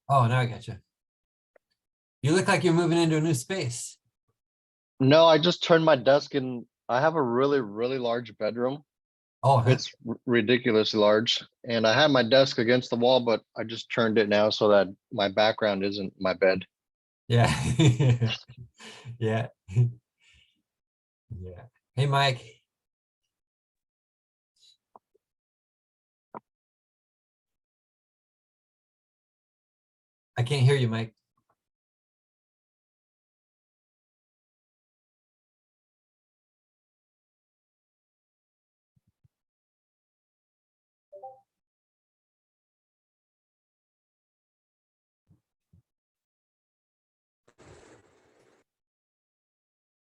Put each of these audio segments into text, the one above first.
Oh, now I got you. You look like you're moving into a new space. No, I just turned my desk in. I have a really, really large bedroom. Oh, huh? It's ridiculously large. And I have my desk against the wall, but I just turned it now so that my background isn't my bed. Yeah. Yeah. Yeah. Hey, Mike. I can't hear you, Mike.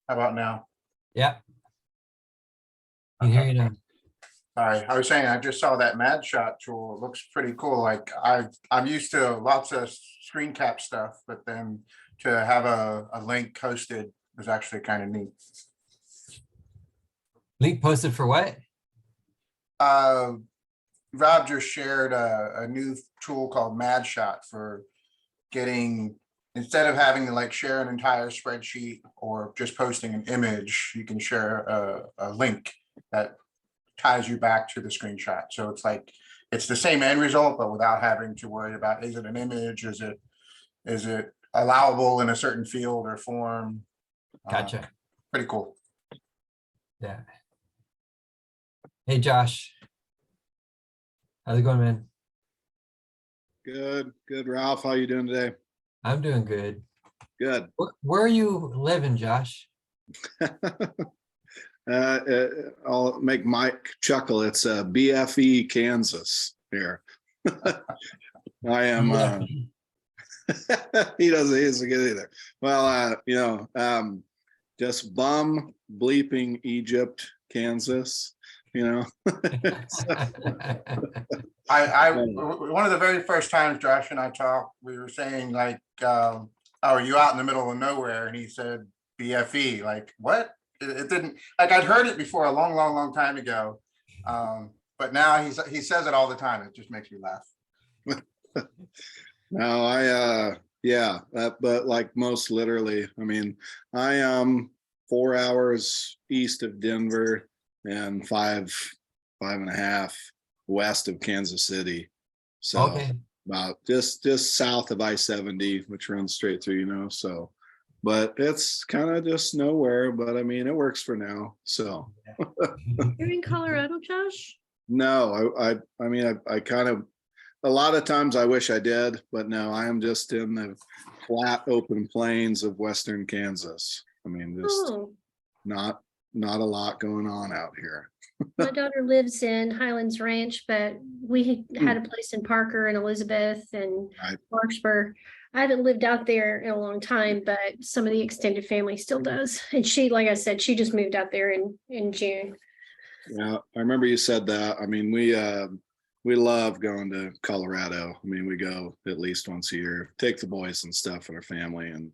How about now? Yeah. I can hear you now. Sorry, I was saying, I just saw that Mad Shot tool. It looks pretty cool. Like I'm used to lots of screen cap stuff, but then to have a link hosted was actually kind of neat. Link posted for what? Rob just shared a new tool called Mad Shot for getting, instead of having to like share an entire spreadsheet or just posting an image, you can share a link that ties you back to the screenshot. So it's like, it's the same end result, but without having to worry about, is it an image? Is it allowable in a certain field or form? Gotcha. Pretty cool. Yeah. Hey, Josh. How's it going, man? Good, Ralph. How you doing today? I'm doing good. Good. Where are you living, Josh? I'll make Mike chuckle. It's BFE, Kansas here. I am. He doesn't get either. Well, just bum bleeping Egypt, Kansas. One of the very first times Josh and I talked, we were saying like, oh, are you out in the middle of nowhere? And he said BFE. Like, what? It didn't, like, I'd heard it before a long time ago, but now he says it all the time. It just makes me laugh. No, but like most literally, I mean, I am 4 hours east of Denver and five and a half west of Kansas City. So Okay. about just south of I-70, which runs straight through, so, but it's kind of just nowhere, but I mean, it works for now. So You're in Colorado, Josh? no, I mean, I kind of, a lot of times I wish I did, but no, I am just in the flat open plains of Western Kansas. I mean, just not a lot going on out here. My daughter lives in Highlands Ranch, but we had a place in Parker and Elizabeth and Larkspur. I haven't lived out there in a long time, but some of the extended family still does. And she, like I said, she just moved out there in June. Yeah, I remember you said that. I mean, we love going to Colorado. I mean, we go at least once a year, take the boys and stuff and our family, and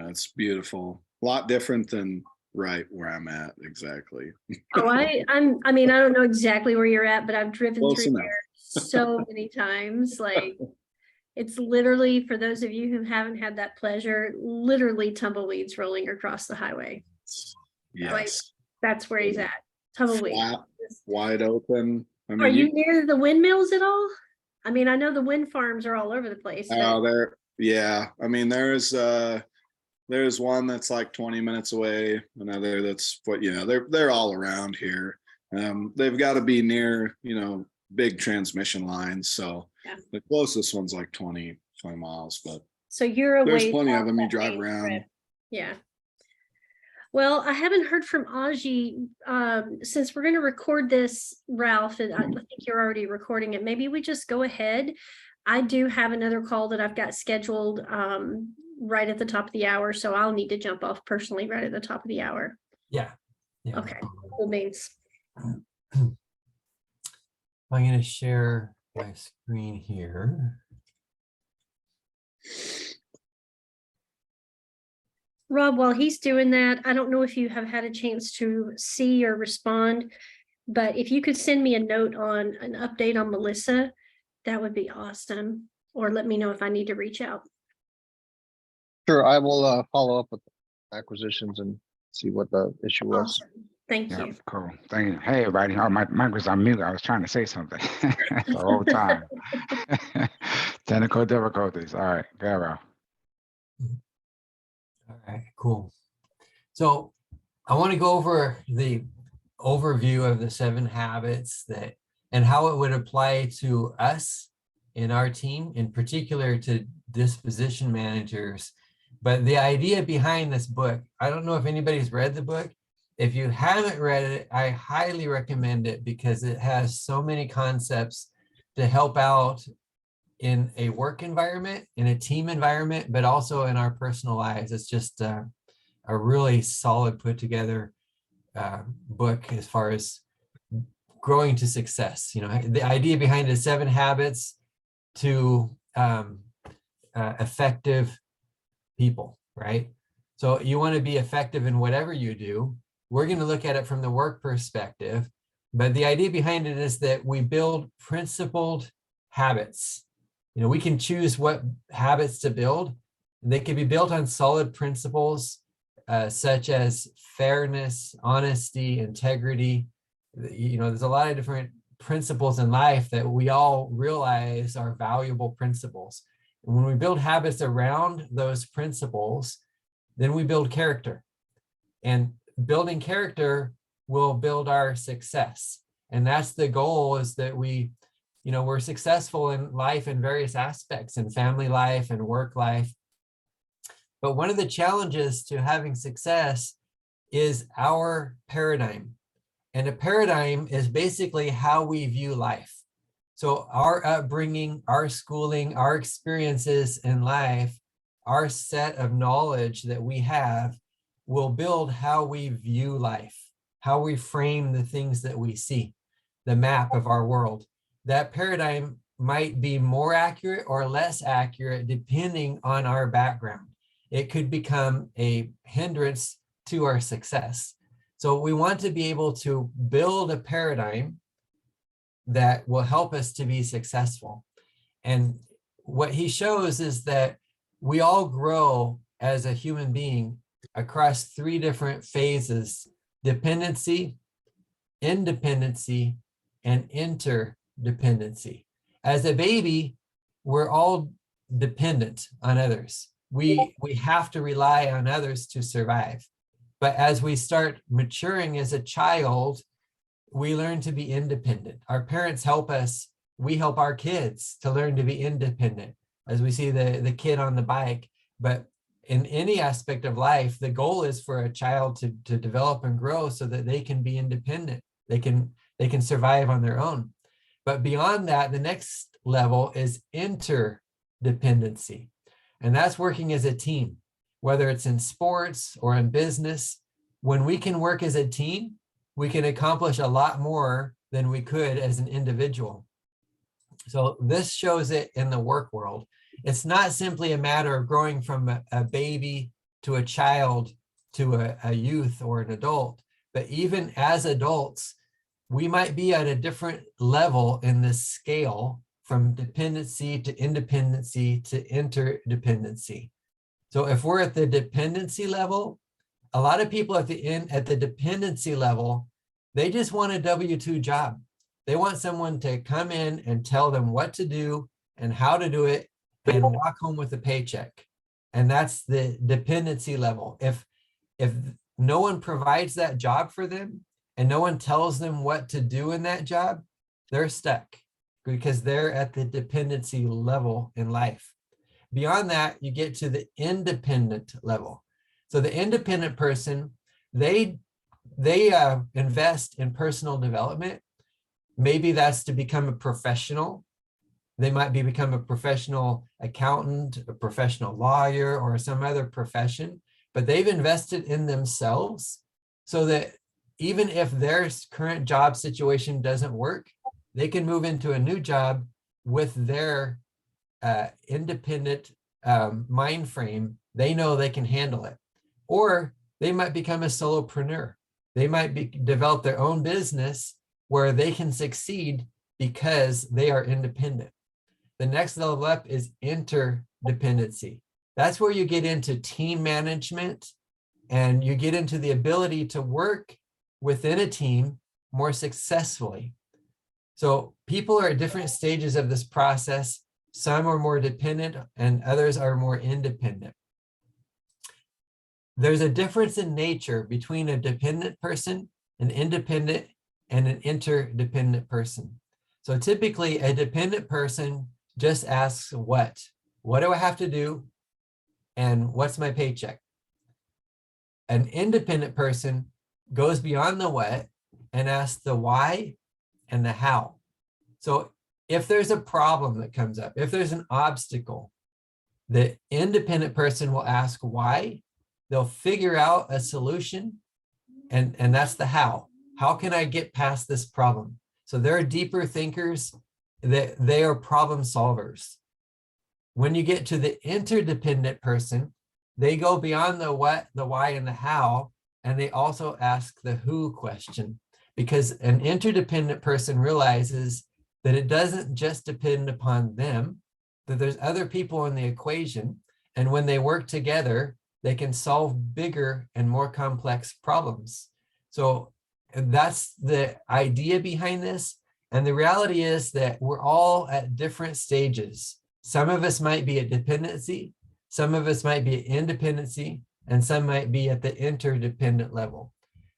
it's beautiful. A lot different than right where I'm at, exactly. Oh, I mean, I don't know exactly where you're at, but I've driven Close through enough. there so many times. Like, it's literally, for those of you who haven't had that pleasure, literally tumbleweeds rolling across the highway. Yes. Like, that's where he's at. Tumbleweed. Flat, wide open. I mean, Are you near the windmills at all? I mean, I know the wind farms are all over the place. Oh, there. Yeah. I mean, there's one that's like 20 minutes away. Another that's they're all around here. They've got to be near, big transmission lines. So the closest one's like 20 miles, but so you're away. There's plenty of them. You drive around. Trip. Yeah. Well, I haven't heard from Aji since we're going to record this, Ralph, and I think you're already recording it. Maybe we just go ahead. I do have another call that I've got scheduled right at the top of the hour, so I'll need to jump off personally right at the top of the hour. Yeah. Okay. Cool beans. I'm going to share my screen here. Rob, while he's doing that, I don't know if you have had a chance to see or respond, but if you could send me a note on an update on Melissa, that would be awesome. or let me know if I need to reach out. Sure, I will follow up with acquisitions and see what the issue was. Awesome. Thank Yeah, you. cool. Thank you. Hey, everybody. Oh, my mic was on mute. I was trying to say something the whole time. Technical difficulties. All right, go, Ralph. All right, cool. So I want to go over the overview of the 7 habits that and how it would apply to us in our team, in particular to disposition managers. But the idea behind this book, I don't know if anybody's read the book. If you haven't read it, I highly recommend it because it has so many concepts to help out in a work environment, in a team environment, but also in our personal lives. It's just a really solid put together book as far as growing to success. You know, the idea behind it is 7 habits to effective people, right? So you want to be effective in whatever you do. We're going to look at it from the work perspective, but the idea behind it is that we build principled habits. You know, we can choose what habits to build. They can be built on solid principles, such as fairness, honesty, integrity. You know, there's a lot of different principles in life that we all realize are valuable principles. And when we build habits around those principles, then we build character. And building character will build our success. And that's the goal, is that we, you know, we're successful in life in various aspects, in family life and work life. But one of the challenges to having success is our paradigm. And a paradigm is basically how we view life. So our upbringing, our schooling, our experiences in life, our set of knowledge that we have will build how we view life, how we frame the things that we see, the map of our world. That paradigm might be more accurate or less accurate depending on our background. It could become a hindrance to our success. So we want to be able to build a paradigm that will help us to be successful. And what he shows is that we all grow as a human being across 3 different phases: dependency, independency, and interdependency. As a baby, we're all dependent on others. We have to rely on others to survive. But as we start maturing as a child, we learn to be independent. Our parents help us. We help our kids to learn to be independent, as we see the kid on the bike. But in any aspect of life, the goal is for a child to develop and grow so that they can be independent. They can survive on their own. But beyond that, the next level is interdependency. And that's working as a team, whether it's in sports or in business. When we can work as a team, we can accomplish a lot more than we could as an individual. So this shows it in the work world. It's not simply a matter of growing from a baby to a child to a youth or an adult, but even as adults, we might be at a different level in this scale, from dependency to independency to interdependency. So if we're at the dependency level, a lot of people at the dependency level, they just want a W-2 job. They want someone to come in and tell them what to do and how to do it and walk home with a paycheck. And that's the dependency level. If no one provides that job for them and no one tells them what to do in that job, they're stuck because they're at the dependency level in life. Beyond that, you get to the independent level. So the independent person, they invest in personal development. Maybe that's to become a professional. They might become a professional accountant, a professional lawyer, or some other profession, but they've invested in themselves so that even if their current job situation doesn't work, they can move into a new job with their independent mind frame. They know they can handle it. Or they might become a solopreneur. They might develop their own business where they can succeed because they are independent. The next level up is interdependency. That's where you get into team management and you get into the ability to work within a team more successfully. So people are at different stages of this process. Some are more dependent and others are more independent. There's a difference in nature between a dependent person, an independent, and an interdependent person. So typically a dependent person just asks what? What do I have to do? And what's my paycheck? An independent person goes beyond the what and asks the why and the how. So if there's a problem that comes up, if there's an obstacle, the independent person will ask why. They'll figure out a solution, and that's the how. How can I get past this problem? So they're deeper thinkers, they are problem solvers. When you get to the interdependent person, they go beyond the what, the why, and the how, and they also ask the who question, because an interdependent person realizes that it doesn't just depend upon them, that there's other people in the equation, and when they work together, they can solve bigger and more complex problems. So that's the idea behind this. And the reality is that we're all at different stages. Some of us might be at dependency, some of us might be at independency, and some might be at the interdependent level.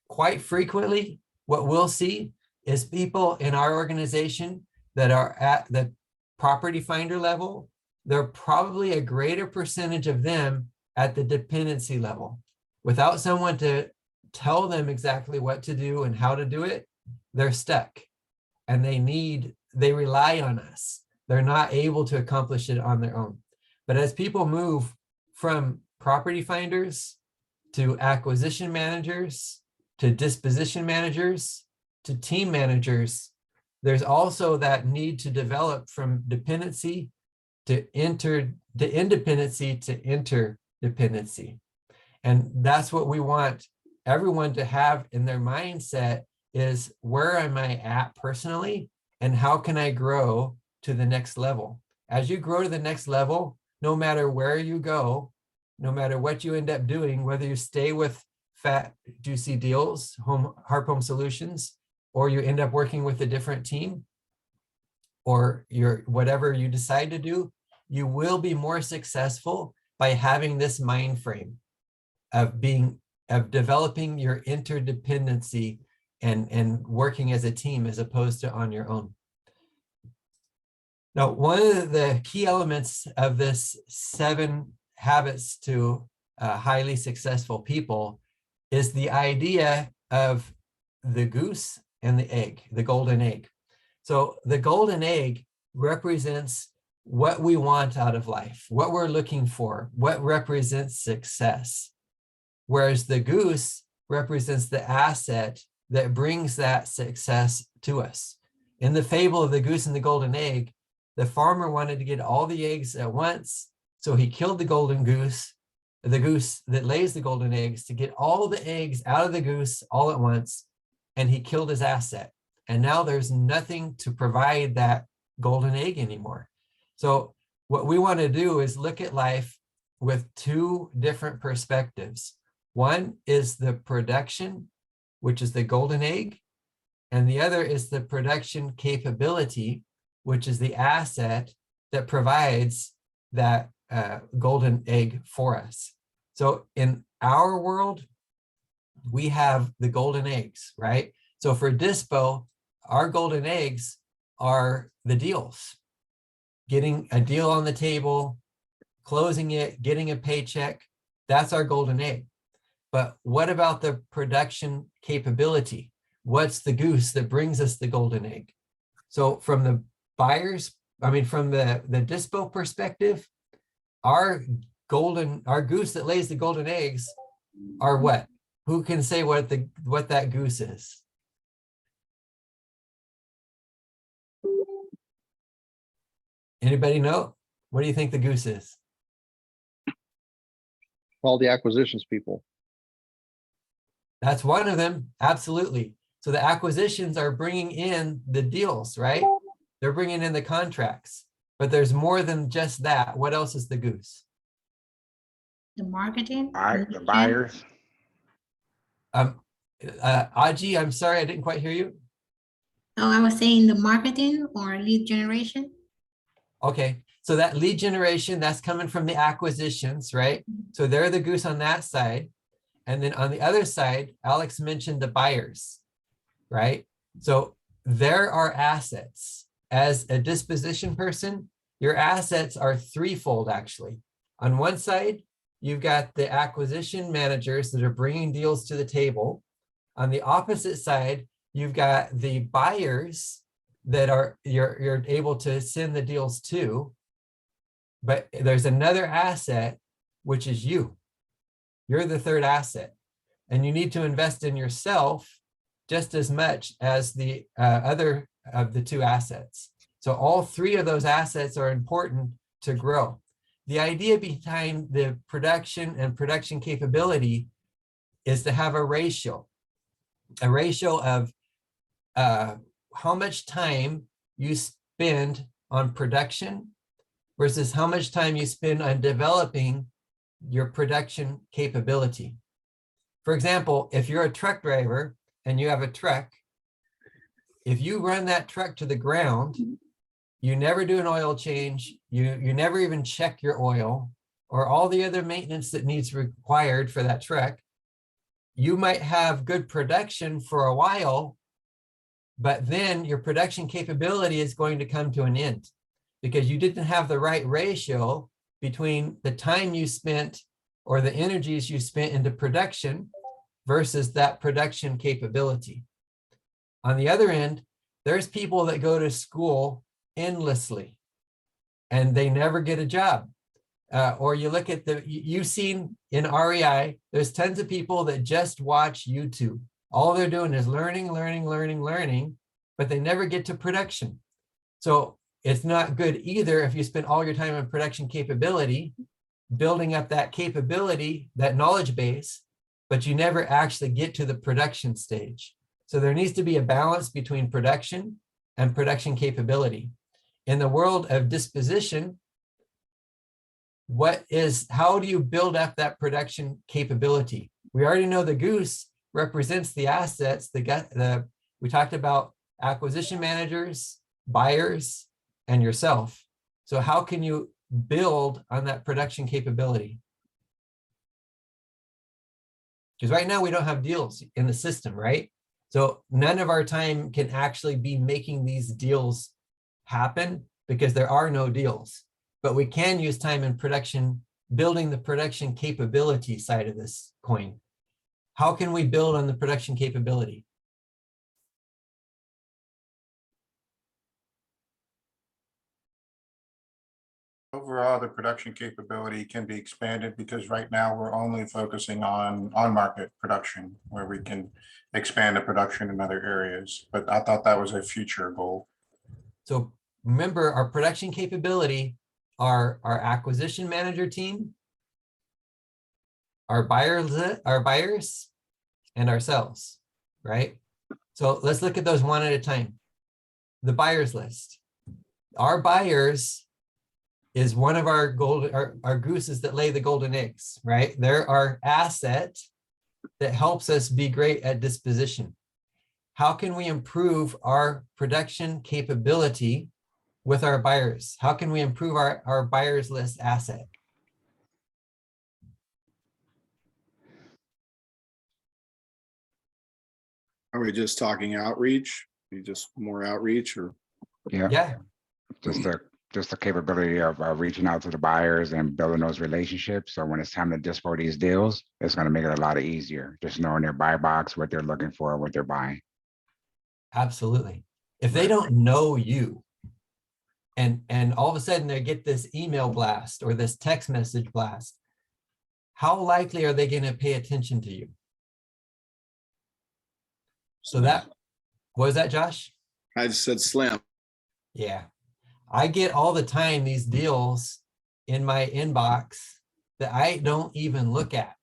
Quite frequently, what we'll see is people in our organization that are at the property finder level, there are probably a greater percentage of them at the dependency level. Without someone to tell them exactly what to do and how to do it, they're stuck and they rely on us. They're not able to accomplish it on their own. But as people move from property finders to acquisition managers, to disposition managers, to team managers, there's also that need to develop from dependency to independency to interdependency. And that's what we want everyone to have in their mindset is, where am I at personally? And how can I grow to the next level? As you grow to the next level, no matter where you go, no matter what you end up doing, whether you stay with Fat Juicy Deals, Harp Home Solutions, or you end up working with a different team, or whatever you decide to do, you will be more successful by having this mind frame of developing your interdependency and working as a team as opposed to on your own. Now, one of the key elements of this 7 habits to highly successful people is the idea of the goose and the egg, the golden egg. So the golden egg represents what we want out of life, what we're looking for, what represents success. Whereas the goose represents the asset that brings that success to us. In the fable of the goose and the golden egg, the farmer wanted to get all the eggs at once, so he killed the golden goose, the goose that lays the golden eggs, to get all the eggs out of the goose all at once, and he killed his asset. And now there's nothing to provide that golden egg anymore. So what we want to do is look at life with 2 different perspectives. One is the production, which is the golden egg, and the other is the production capability, which is the asset that provides that golden egg for us. So in our world, we have the golden eggs, right? So for Dispo, our golden eggs are the deals. Getting a deal on the table, closing it, getting a paycheck, that's our golden egg. But what about the production capability? What's the goose that brings us the golden egg? So from the from the Dispo perspective, our goose that lays the golden eggs are what? Who can say what that goose is? Anybody know? What do you think the goose is? All the acquisitions people. That's one of them, absolutely. So the acquisitions are bringing in the deals, right? They're bringing in the contracts. But there's more than just that. What else is the goose? The marketing. The buyers. Aji, I'm sorry, I didn't quite hear you. Oh, I was saying the marketing or lead generation. Okay, so that lead generation, that's coming from the acquisitions, right? So they're the goose on that side. And then on the other side, Alex mentioned the buyers, right? So there are assets. As a disposition person, your assets are threefold actually. On one side, you've got the acquisition managers that are bringing deals to the table. On the opposite side, you've got the buyers that are you're able to send the deals to. But there's another asset, which is you. You're the third asset, and you need to invest in yourself just as much as the other of the two assets. So all three of those assets are important to grow. The idea behind the production and production capability is to have a ratio of how much time you spend on production versus how much time you spend on developing your production capability. For example, if you're a truck driver and you have a truck, if you run that truck to the ground, you never do an oil change, you never even check your oil or all the other maintenance that needs required for that truck, you might have good production for a while, but then your production capability is going to come to an end because you didn't have the right ratio between the time you spent or the energies you spent into production versus that production capability. On the other end, there's people that go to school endlessly and they never get a job. Or you look at you've seen in REI, there's tons of people that just watch YouTube. All they're doing is learning, but they never get to production. So it's not good either if you spend all your time on production capability, building up that capability, that knowledge base, but you never actually get to the production stage. So there needs to be a balance between production and production capability. In the world of disposition, how do you build up that production capability? We already know the goose represents the assets. We talked about acquisition managers, buyers, and yourself. So how can you build on that production capability? Because right now we don't have deals in the system, right? So none of our time can actually be making these deals happen because there are no deals. But we can use time in production, building the production capability side of this coin. How can we build on the production capability? Overall, the production capability can be expanded because right now we're only focusing on market production where we can expand the production in other areas. But I thought that was a future goal. So remember, our production capability, our acquisition manager team, our buyers, and ourselves, right? So let's look at those one at a time. The buyers list. Our buyers is one of our gooses that lay the golden eggs, right? They're our asset that helps us be great at disposition. How can we improve our production capability with our buyers? How can we improve our buyers list asset? Are we just talking outreach? You just more outreach or? Yeah, Just the capability of reaching out to the buyers and building those relationships. So when it's time to dispo these deals, it's going to make it a lot easier. Just knowing their buy box, what they're looking for, what they're buying. absolutely. If they don't know you and all of a sudden they get this email blast or this text message blast, how likely are they going to pay attention to you? So what was that, Josh? I just said slim. Yeah. I get all the time these deals in my inbox that I don't even look at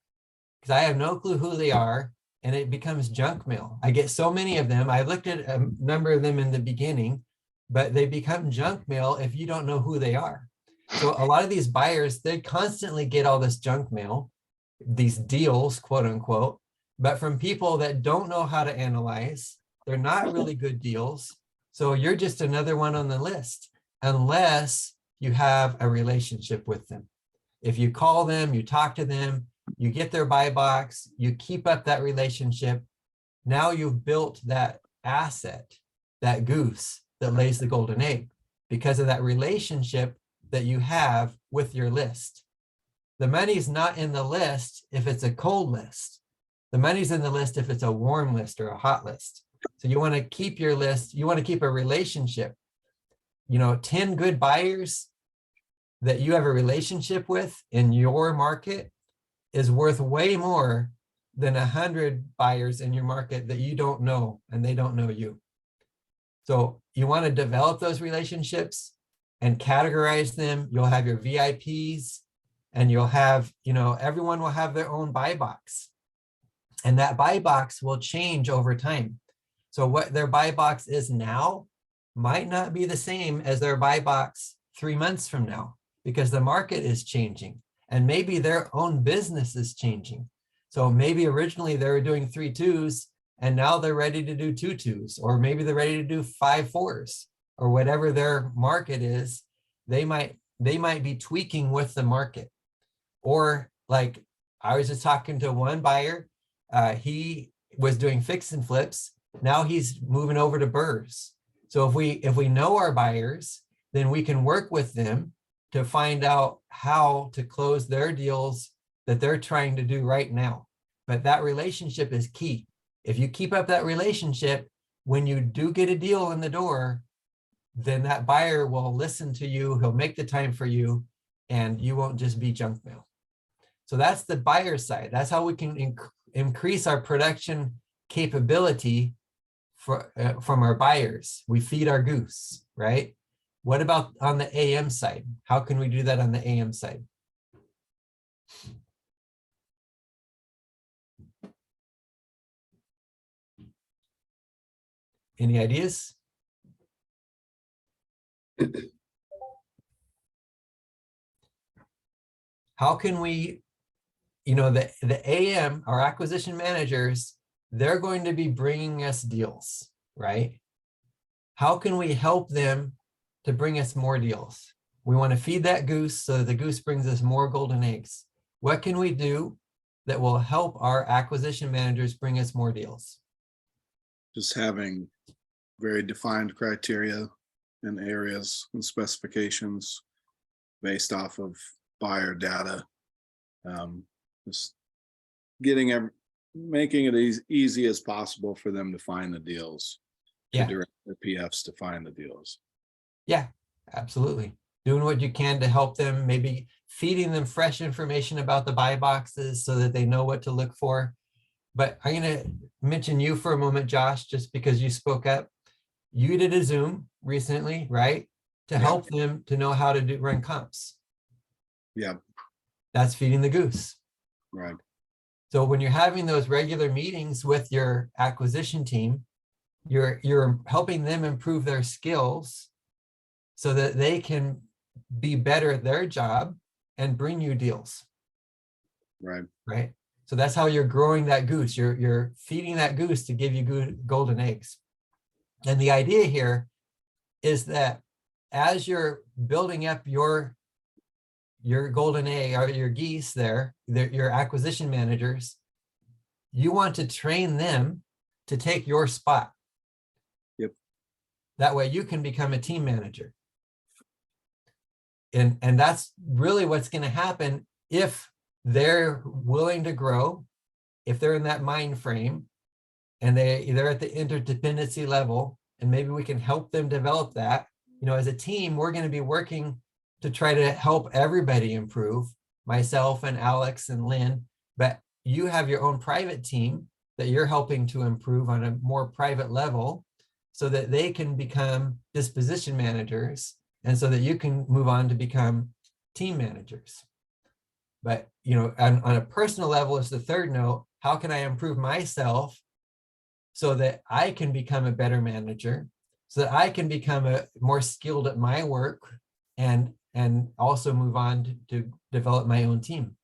because I have no clue who they are and it becomes junk mail. I get so many of them. I looked at a number of them in the beginning, but they become junk mail if you don't know who they are. So a lot of these buyers, they constantly get all this junk mail, these deals, quote unquote, but from people that don't know how to analyze. They're not really good deals. So you're just another one on the list, unless you have a relationship with them. If you call them, you talk to them, you get their buy box, you keep up that relationship. Now you've built that asset, that goose that lays the golden egg, because of that relationship that you have with your list. The money's not in the list if it's a cold list. The money's in the list if it's a warm list or a hot list. So you want to keep your list, you want to keep a relationship. 10 good buyers that you have a relationship with in your market is worth way more than 100 buyers in your market that you don't know and they don't know you. So you want to develop those relationships and categorize them. You'll have your VIPs, and you'll have, everyone will have their own buy box. And that buy box will change over time. So what their buy box is now might not be the same as their buy box 3 months from now, because the market is changing and maybe their own business is changing. So maybe originally they were doing 3 2s and now they're ready to do 2 2s, or maybe they're ready to do 5 4s, or whatever their market is. They might be tweaking with the market. Or like I was just talking to one buyer, he was doing fix and flips. Now he's moving over to BRRRRs. So if we know our buyers, then we can work with them to find out how to close their deals that they're trying to do right now. But that relationship is key. If you keep up that relationship, when you do get a deal in the door, then that buyer will listen to you, he'll make the time for you, and you won't just be junk mail. So that's the buyer side. That's how we can increase our production capability from our buyers. We feed our goose, right? What about on the AM side? How can we do that on the AM side? Any ideas? How can we, the AM, our acquisition managers, they're going to be bringing us deals, right? How can we help them to bring us more deals? We want to feed that goose so that the goose brings us more golden eggs. What can we do that will help our acquisition managers bring us more deals? Just having very defined criteria and areas and specifications based off of buyer data. Just making it as easy as possible for them to find the deals. Yeah. To direct their PFs to find the deals. Yeah, absolutely. Doing what you can to help them, maybe feeding them fresh information about the buy boxes so that they know what to look for. But I'm going to mention you for a moment, Josh, just because you spoke up. You did a Zoom recently, right? To help them to know how to run comps. Yeah. That's feeding the goose. Right. So when you're having those regular meetings with your acquisition team, you're helping them improve their skills so that they can be better at their job and bring you deals. Right. Right. So that's how you're growing that goose. You're feeding that goose to give you good golden eggs. And the idea here is that as you're building up your golden egg or your geese there, your acquisition managers, you want to train them to take your spot. Yep. That way you can become a team manager. And that's really what's going to happen if they're willing to grow, if they're in that mind frame and they're at the interdependency level, and maybe we can help them develop that. As a team, we're going to be working to try to help everybody improve, myself and Alex and Lynn, but you have your own private team that you're helping to improve on a more private level so that they can become disposition managers and so that you can move on to become team managers. But, on a personal level is the third note. How can I improve myself so that I can become a better manager? so that I can become more skilled at my work and also move on to develop my own team.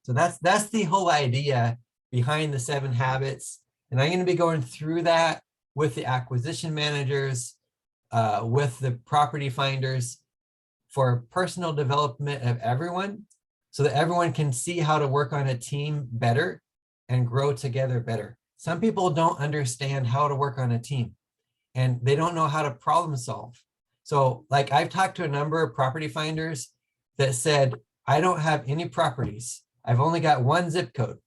So that's the whole idea behind the 7 habits. And I'm going to be going through that with the acquisition managers, with the property finders, for personal development of everyone, so that everyone can see how to work on a team better and grow together better. Some people don't understand how to work on a team, and they don't know how to problem solve. So like I've talked to a number of property finders that said, I don't have any properties. I've only got 1 zip code.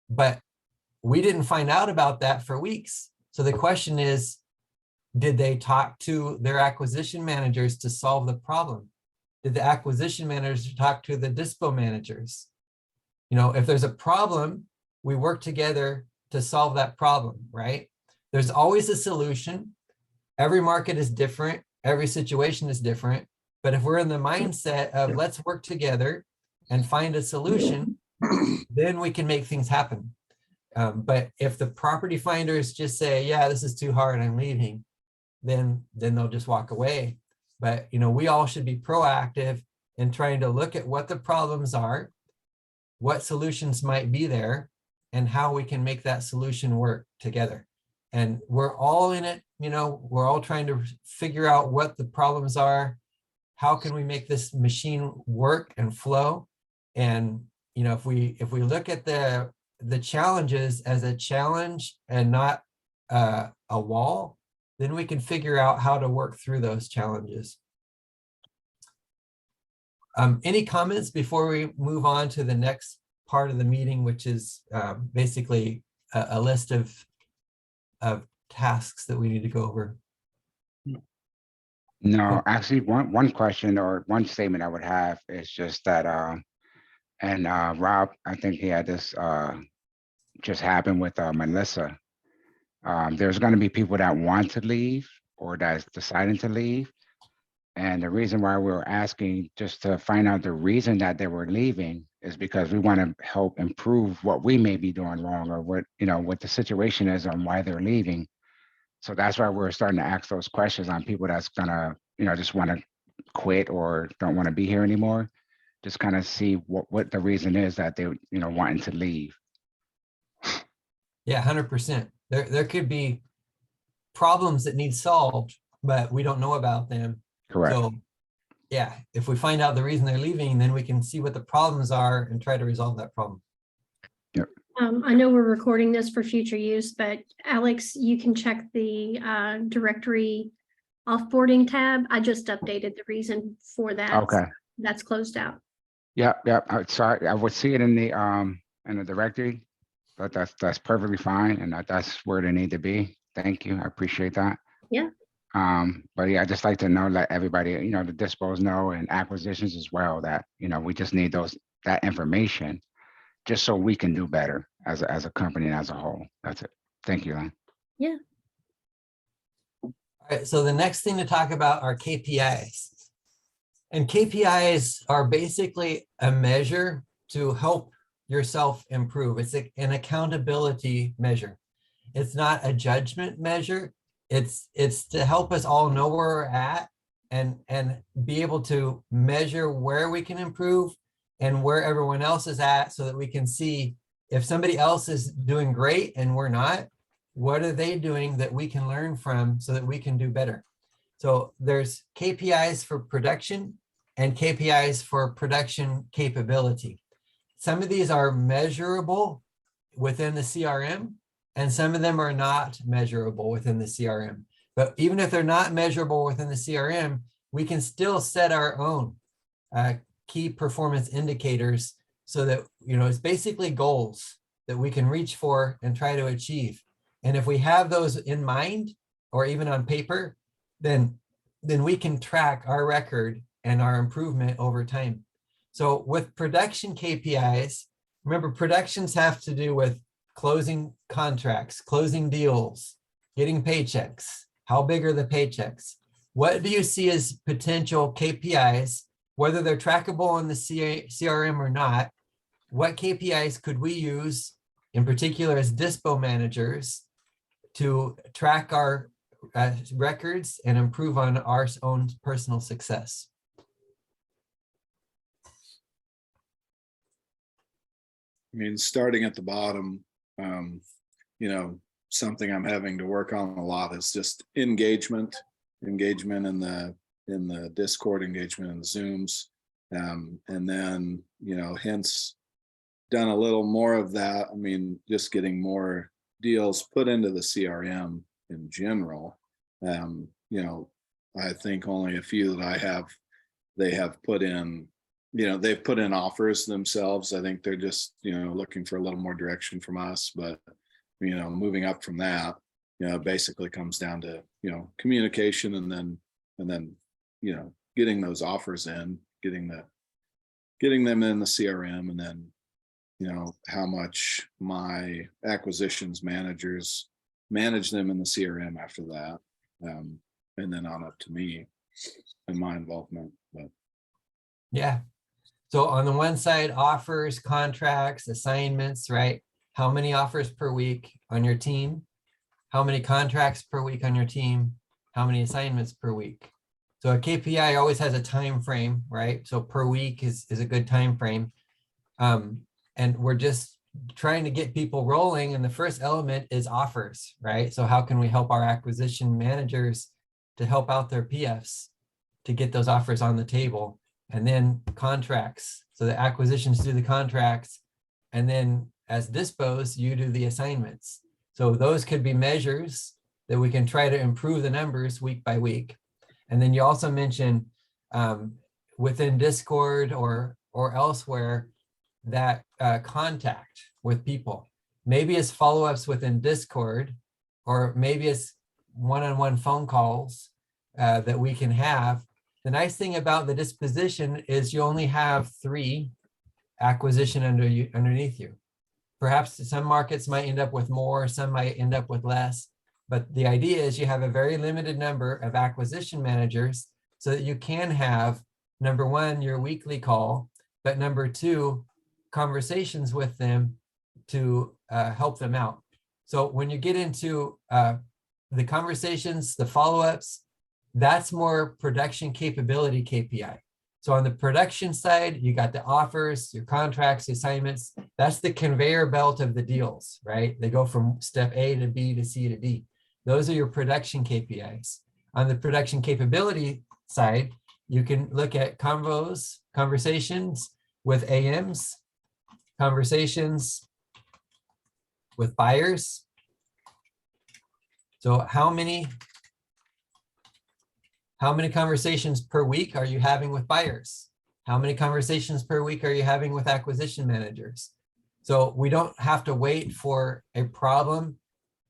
But we didn't find out about that for weeks. So the question is, did they talk to their acquisition managers to solve the problem? Did the acquisition managers talk to the dispo managers? You know, if there's a problem, we work together to solve that problem, right? There's always a solution. Every market is different. Every situation is different. But if we're in the mindset of let's work together and find a solution, then we can make things happen. But if the property finders just say, yeah, this is too hard, I'm leaving, then they'll just walk away. But, you know, we all should be proactive in trying to look at what the problems are, what solutions might be there, and how we can make that solution work together. And we're all in it, you know, we're all trying to figure out what the problems are. How can we make this machine work and flow? And, you know, if we look at the challenges as a challenge and not a wall, then we can figure out how to work through those challenges. Any comments before we move on to the next part of the meeting, which is basically a list of tasks that we need to go over? No, actually, one question or one statement I would have is just that, and Rob, I think he had this just happen with Melissa. There's going to be people that want to leave or that's deciding to leave. And the reason why we're asking just to find out the reason that they were leaving is because we want to help improve what we may be doing wrong or what, you know, what the situation is on why they're leaving. So that's why we're starting to ask those questions on people that's gonna, you know, just want to quit or don't want to be here anymore. Just kind of see what the reason is that they, you know, wanting to leave. Yeah, 100%. There could be problems that need solved, but we don't know about them. Correct. So yeah, if we find out the reason they're leaving, then we can see what the problems are and try to resolve that problem. I know we're recording this for future use, but Alex, you can check the directory offboarding tab. I just updated the reason for that. Okay. That's closed out. Yeah. Sorry, I would see it in the directory, but that's perfectly fine, and that's where they need to be. Thank you. I appreciate that. Yeah. But yeah, I just like to know, let everybody, you know, the dispos know, and acquisitions as well, that, you know, we just need that information just so we can do better as a company and as a whole. That's it. Thank you, Len. Yeah. All right, so the next thing to talk about are KPIs. And KPIs are basically a measure to help yourself improve. It's an accountability measure. It's not a judgment measure. It's to help us all know where we're at and be able to measure where we can improve and where everyone else is at, so that we can see if somebody else is doing great and we're not, what are they doing that we can learn from so that we can do better. So there's KPIs for production and KPIs for production capability. Some of these are measurable within the CRM, and some of them are not measurable within the CRM. But even if they're not measurable within the CRM, we can still set our own key performance indicators, so that, you know, it's basically goals that we can reach for and try to achieve. And if we have those in mind or even on paper, then we can track our record and our improvement over time. So with production KPIs, remember, productions have to do with closing contracts, closing deals, getting paychecks. How big are the paychecks? What do you see as potential KPIs, whether they're trackable in the CRM or not? What KPIs could we use, in particular as dispo managers, to track our records and improve on our own personal success. I mean, starting at the bottom, you know, something I'm having to work on a lot is just engagement in the Discord, engagement in the Zooms. And then, you know, hence done a little more of that. I mean, just getting more deals put into the CRM in general. You know, I think only a few that they have put in, you know, they've put in offers themselves. I think they're just, you know, looking for a little more direction from us, but, you know, moving up from that, you know, basically comes down to, you know, communication and then, you know, getting those offers in, getting them in the CRM, and then, you know, how much my acquisitions managers manage them in the CRM after that. And then on up to me and my involvement. But Yeah. So on the one side, offers, contracts, assignments, right? How many offers per week on your team? How many contracts per week on your team? How many assignments per week? So a KPI always has a time frame, right? So per week is a good time frame. And we're just trying to get people rolling. And the first element is offers, right? So how can we help our acquisition managers to help out their PFs to get those offers on the table? And then contracts. So the acquisitions do the contracts. And then as dispos, you do the assignments. So those could be measures that we can try to improve the numbers week by week. And then you also mentioned within Discord or elsewhere that contact with people. Maybe it's follow-ups within Discord, or maybe it's one-on-one phone calls that we can have. The nice thing about the disposition is you only have 3 acquisition underneath you. Perhaps some markets might end up with more, some might end up with less. But the idea is you have a very limited number of acquisition managers so that you can have, number one, your weekly call, but number 2, conversations with them to help them out. So when you get into the conversations, the follow-ups, that's more production capability KPI. So on the production side, you got the offers, your contracts, assignments. That's the conveyor belt of the deals, right? They go from step A to B to C to D. Those are your production KPIs. On the production capability side, you can look at conversations with AMs, conversations with buyers. So how many conversations per week are you having with buyers? How many conversations per week are you having with acquisition managers? So we don't have to wait for a problem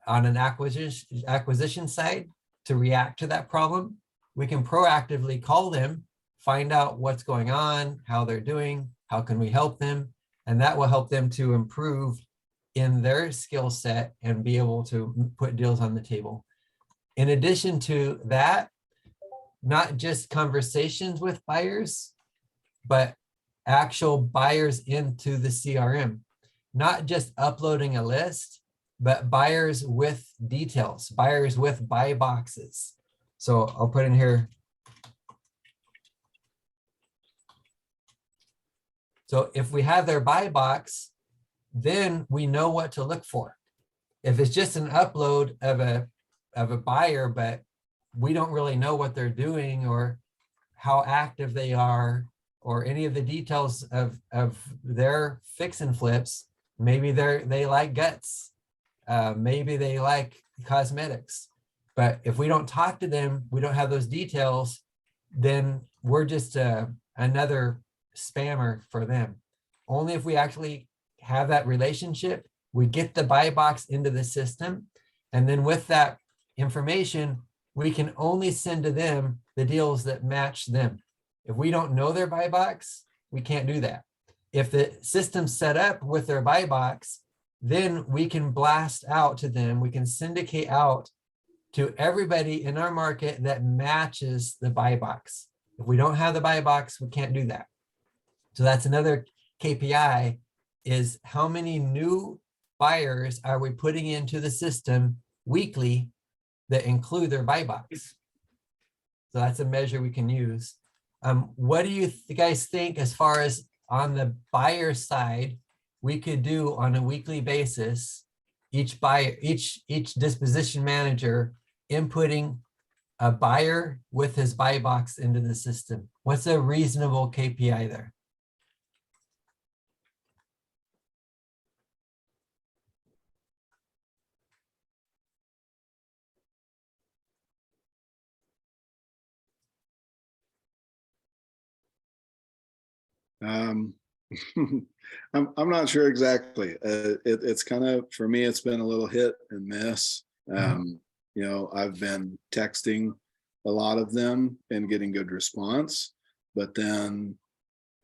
on an acquisition side to react to that problem. We can proactively call them, find out what's going on, how they're doing, how can we help them? And that will help them to improve in their skill set and be able to put deals on the table. In addition to that, not just conversations with buyers, but actual buyers into the CRM, not just uploading a list, but buyers with details, buyers with buy boxes. So I'll put in here. So if we have their buy box, then we know what to look for. If it's just an upload of a buyer, but we don't really know what they're doing or how active they are or any of the details of their fix and flips, maybe they like guts, maybe they like cosmetics. But if we don't talk to them, we don't have those details, then we're just another spammer for them. Only if we actually have that relationship, we get the buy box into the system. And then with that information, we can only send to them the deals that match them. If we don't know their buy box, we can't do that. If the system's set up with their buy box, then we can blast out to them. We can syndicate out to everybody in our market that matches the buy box. If we don't have the buy box, we can't do that. So that's another KPI, is how many new buyers are we putting into the system weekly that include their buy box. So that's a measure we can use. What do you guys think as far as on the buyer side, we could do on a weekly basis, each buyer, each disposition manager inputting a buyer with his buy box into the system? What's a reasonable KPI there? Um, I'm not sure exactly. It's kind of, for me, it's been a little hit and miss. You know, I've been texting a lot of them and getting good response, but then,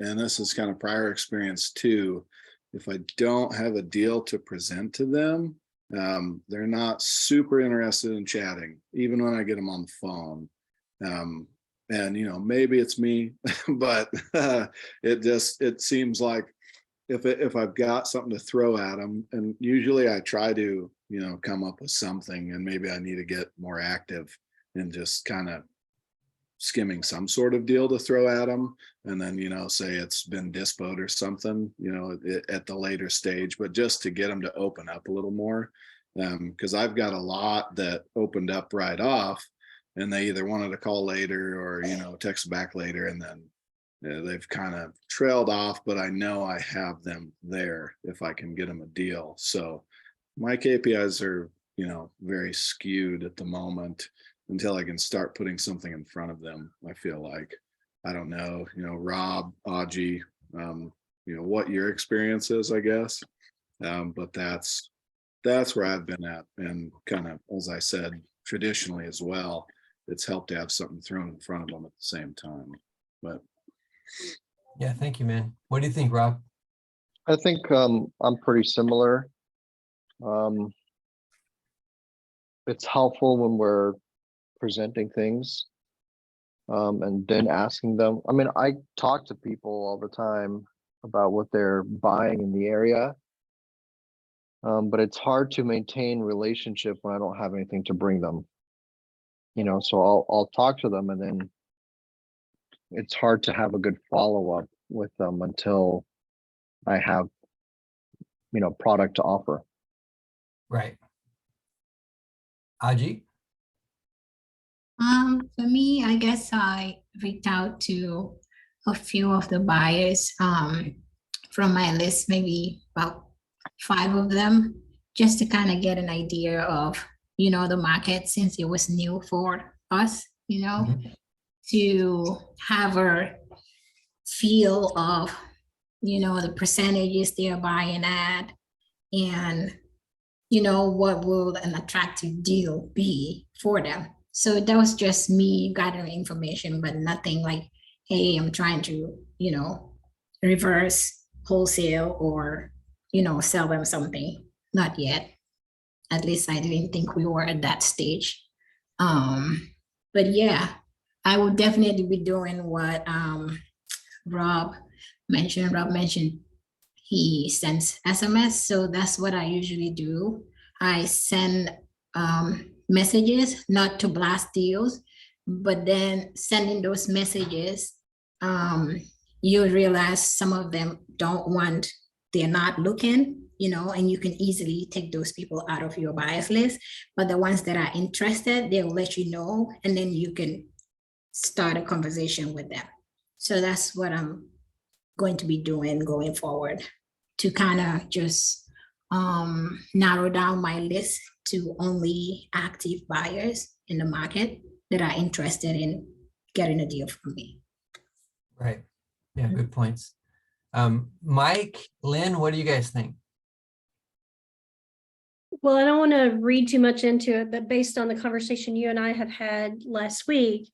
and this is kind of prior experience too, if I don't have a deal to present to them, they're not super interested in chatting, even when I get them on the phone. And you know, maybe it's me, but it seems like if I've got something to throw at them, and usually I try to, you know, come up with something, and maybe I need to get more active and just kind of skimming some sort of deal to throw at them, and then, you know, say it's been dispoed or something, you know, at the later stage, but just to get them to open up a little more, because I've got a lot that opened up right off, and they either wanted to call later or, you know, text back later, and then they've kind of trailed off, but I know I have them there if I can get them a deal. So my KPIs are, you know, very skewed at the moment until I can start putting something in front of them. I feel like, I don't know, you know, Rob, Aji, you know, what your experience is, I guess. But that's where I've been at, and kind of, as I said, traditionally as well, it's helped to have something thrown in front of them at the same time. But Yeah, thank you, man. What do you think, Rob? I think I'm pretty similar. It's helpful when we're presenting things and then asking them. I mean, I talk to people all the time about what they're buying in the area, but it's hard to maintain relationship when I don't have anything to bring them. You know, so I'll talk to them, and then it's hard to have a good follow-up with them until I have, you know, product to offer. Right. Aji? For me, I guess I reached out to a few of the buyers from my list, maybe about 5 of them, just to kind of get an idea of, you know, the market, since it was new for us, you know, to have a feel of, you know, the percentages they're buying at, and, you know, what will an attractive deal be for them. So that was just me gathering information, but nothing like, hey, I'm trying to, you know, reverse wholesale or, you know, sell them something. Not yet. At least I didn't think we were at that stage. But yeah, I would definitely be doing what Rob mentioned. Rob mentioned he sends SMS, so that's what I usually do. I send messages, not to blast deals, but then sending those messages, you realize some of them don't want, they're not looking, you know, and you can easily take those people out of your bias list. But the ones that are interested, they'll let you know, and then you can start a conversation with them. So that's what I'm going to be doing going forward, to kind of just narrow down my list to only active buyers in the market that are interested in getting a deal from me. Right. Yeah, good points. Mike, Lynn, what do you guys think? Well, I don't want to read too much into it, but based on the conversation you and I have had last week,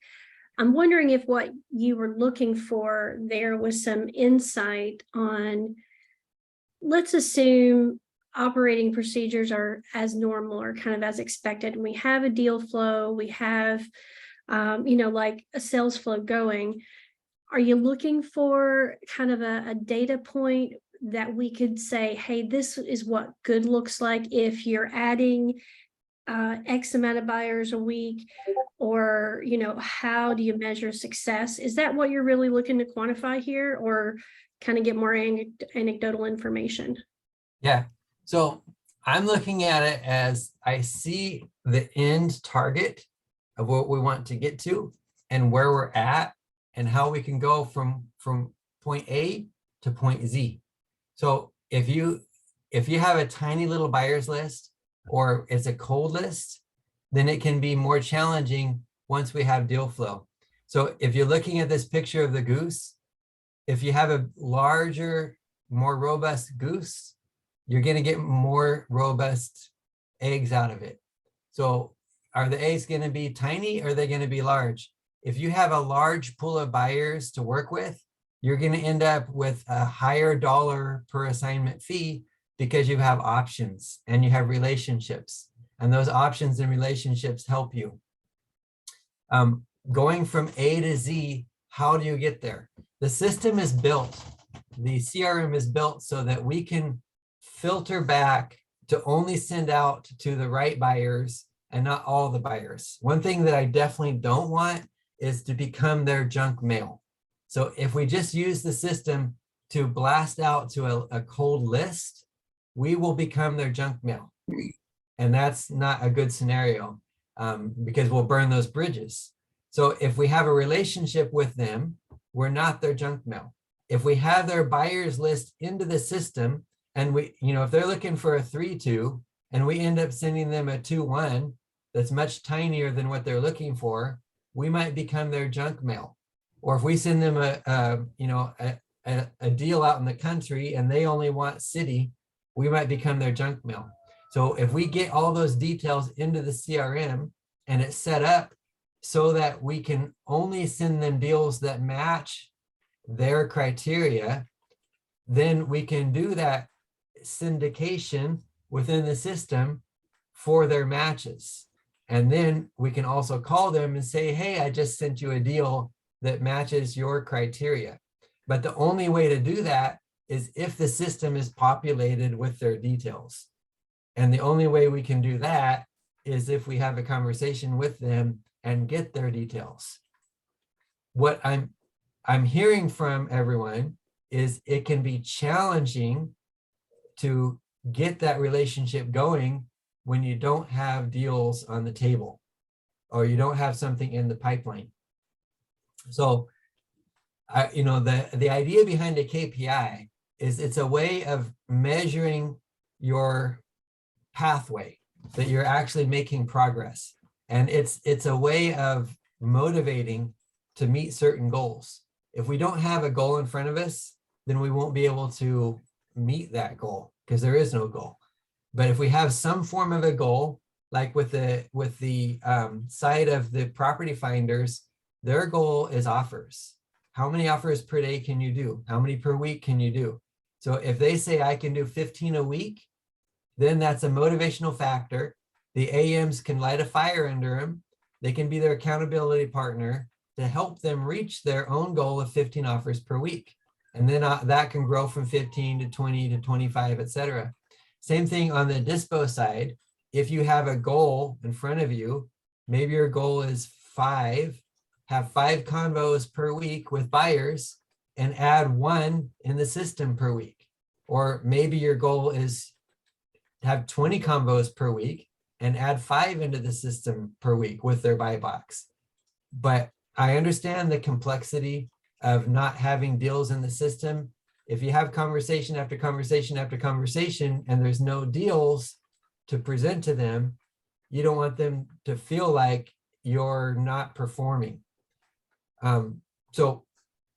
I'm wondering if what you were looking for there was some insight on, let's assume operating procedures are as normal or kind of as expected, and we have a deal flow, we have, you know, like a sales flow going. Are you looking for kind of a data point that we could say, hey, this is what good looks like if you're adding X amount of buyers a week? Or, how do you measure success? Is that what you're really looking to quantify here, or kind of get more anecdotal information? Yeah, so I'm looking at it as I see the end target of what we want to get to and where we're at and how we can go from point A to point Z. So if you have a tiny little buyers list or it's a cold list, then it can be more challenging once we have deal flow. So if you're looking at this picture of the goose, if you have a larger, more robust goose, you're going to get more robust eggs out of it. So are the eggs going to be tiny or are they going to be large? If you have a large pool of buyers to work with, you're going to end up with a higher dollar per assignment fee because you have options and you have relationships. And those options and relationships help you. Going from A to Z, how do you get there? The system is built, the CRM is built so that we can filter back to only send out to the right buyers and not all the buyers. One thing that I definitely don't want is to become their junk mail. So if we just use the system to blast out to a cold list, we will become their junk mail. And that's not a good scenario because we'll burn those bridges. So if we have a relationship with them, we're not their junk mail. If we have their buyers list into the system and we, if they're looking for a 3-2 and we end up sending them a 2-1 that's much tinier than what they're looking for, we might become their junk mail. Or if we send them a deal out in the country and they only want city, we might become their junk mail. So if we get all those details into the CRM and it's set up so that we can only send them deals that match their criteria, then we can do that syndication within the system for their matches. And then we can also call them and say, hey, I just sent you a deal that matches your criteria. But the only way to do that is if the system is populated with their details. And the only way we can do that is if we have a conversation with them and get their details. What I'm hearing from everyone is it can be challenging to get that relationship going when you don't have deals on the table or you don't have something in the pipeline. So, the idea behind a KPI is it's a way of measuring your pathway, that you're actually making progress. And it's a way of motivating to meet certain goals. If we don't have a goal in front of us, then we won't be able to meet that goal because there is no goal. But if we have some form of a goal, like with the side of the property finders, their goal is offers. How many offers per day can you do? How many per week can you do? So if they say I can do 15 a week, then that's a motivational factor. The AMs can light a fire under them. They can be their accountability partner to help them reach their own goal of 15 offers per week. And then that can grow from 15 to 20 to 25, et cetera. Same thing on the dispo side. If you have a goal in front of you, maybe your goal is have 5 convos per week with buyers and add 1 in the system per week. Or maybe your goal is have 20 combos per week and add 5 into the system per week with their buy box. But I understand the complexity of not having deals in the system. If you have conversation after conversation after conversation and there's no deals to present to them, you don't want them to feel like you're not performing. So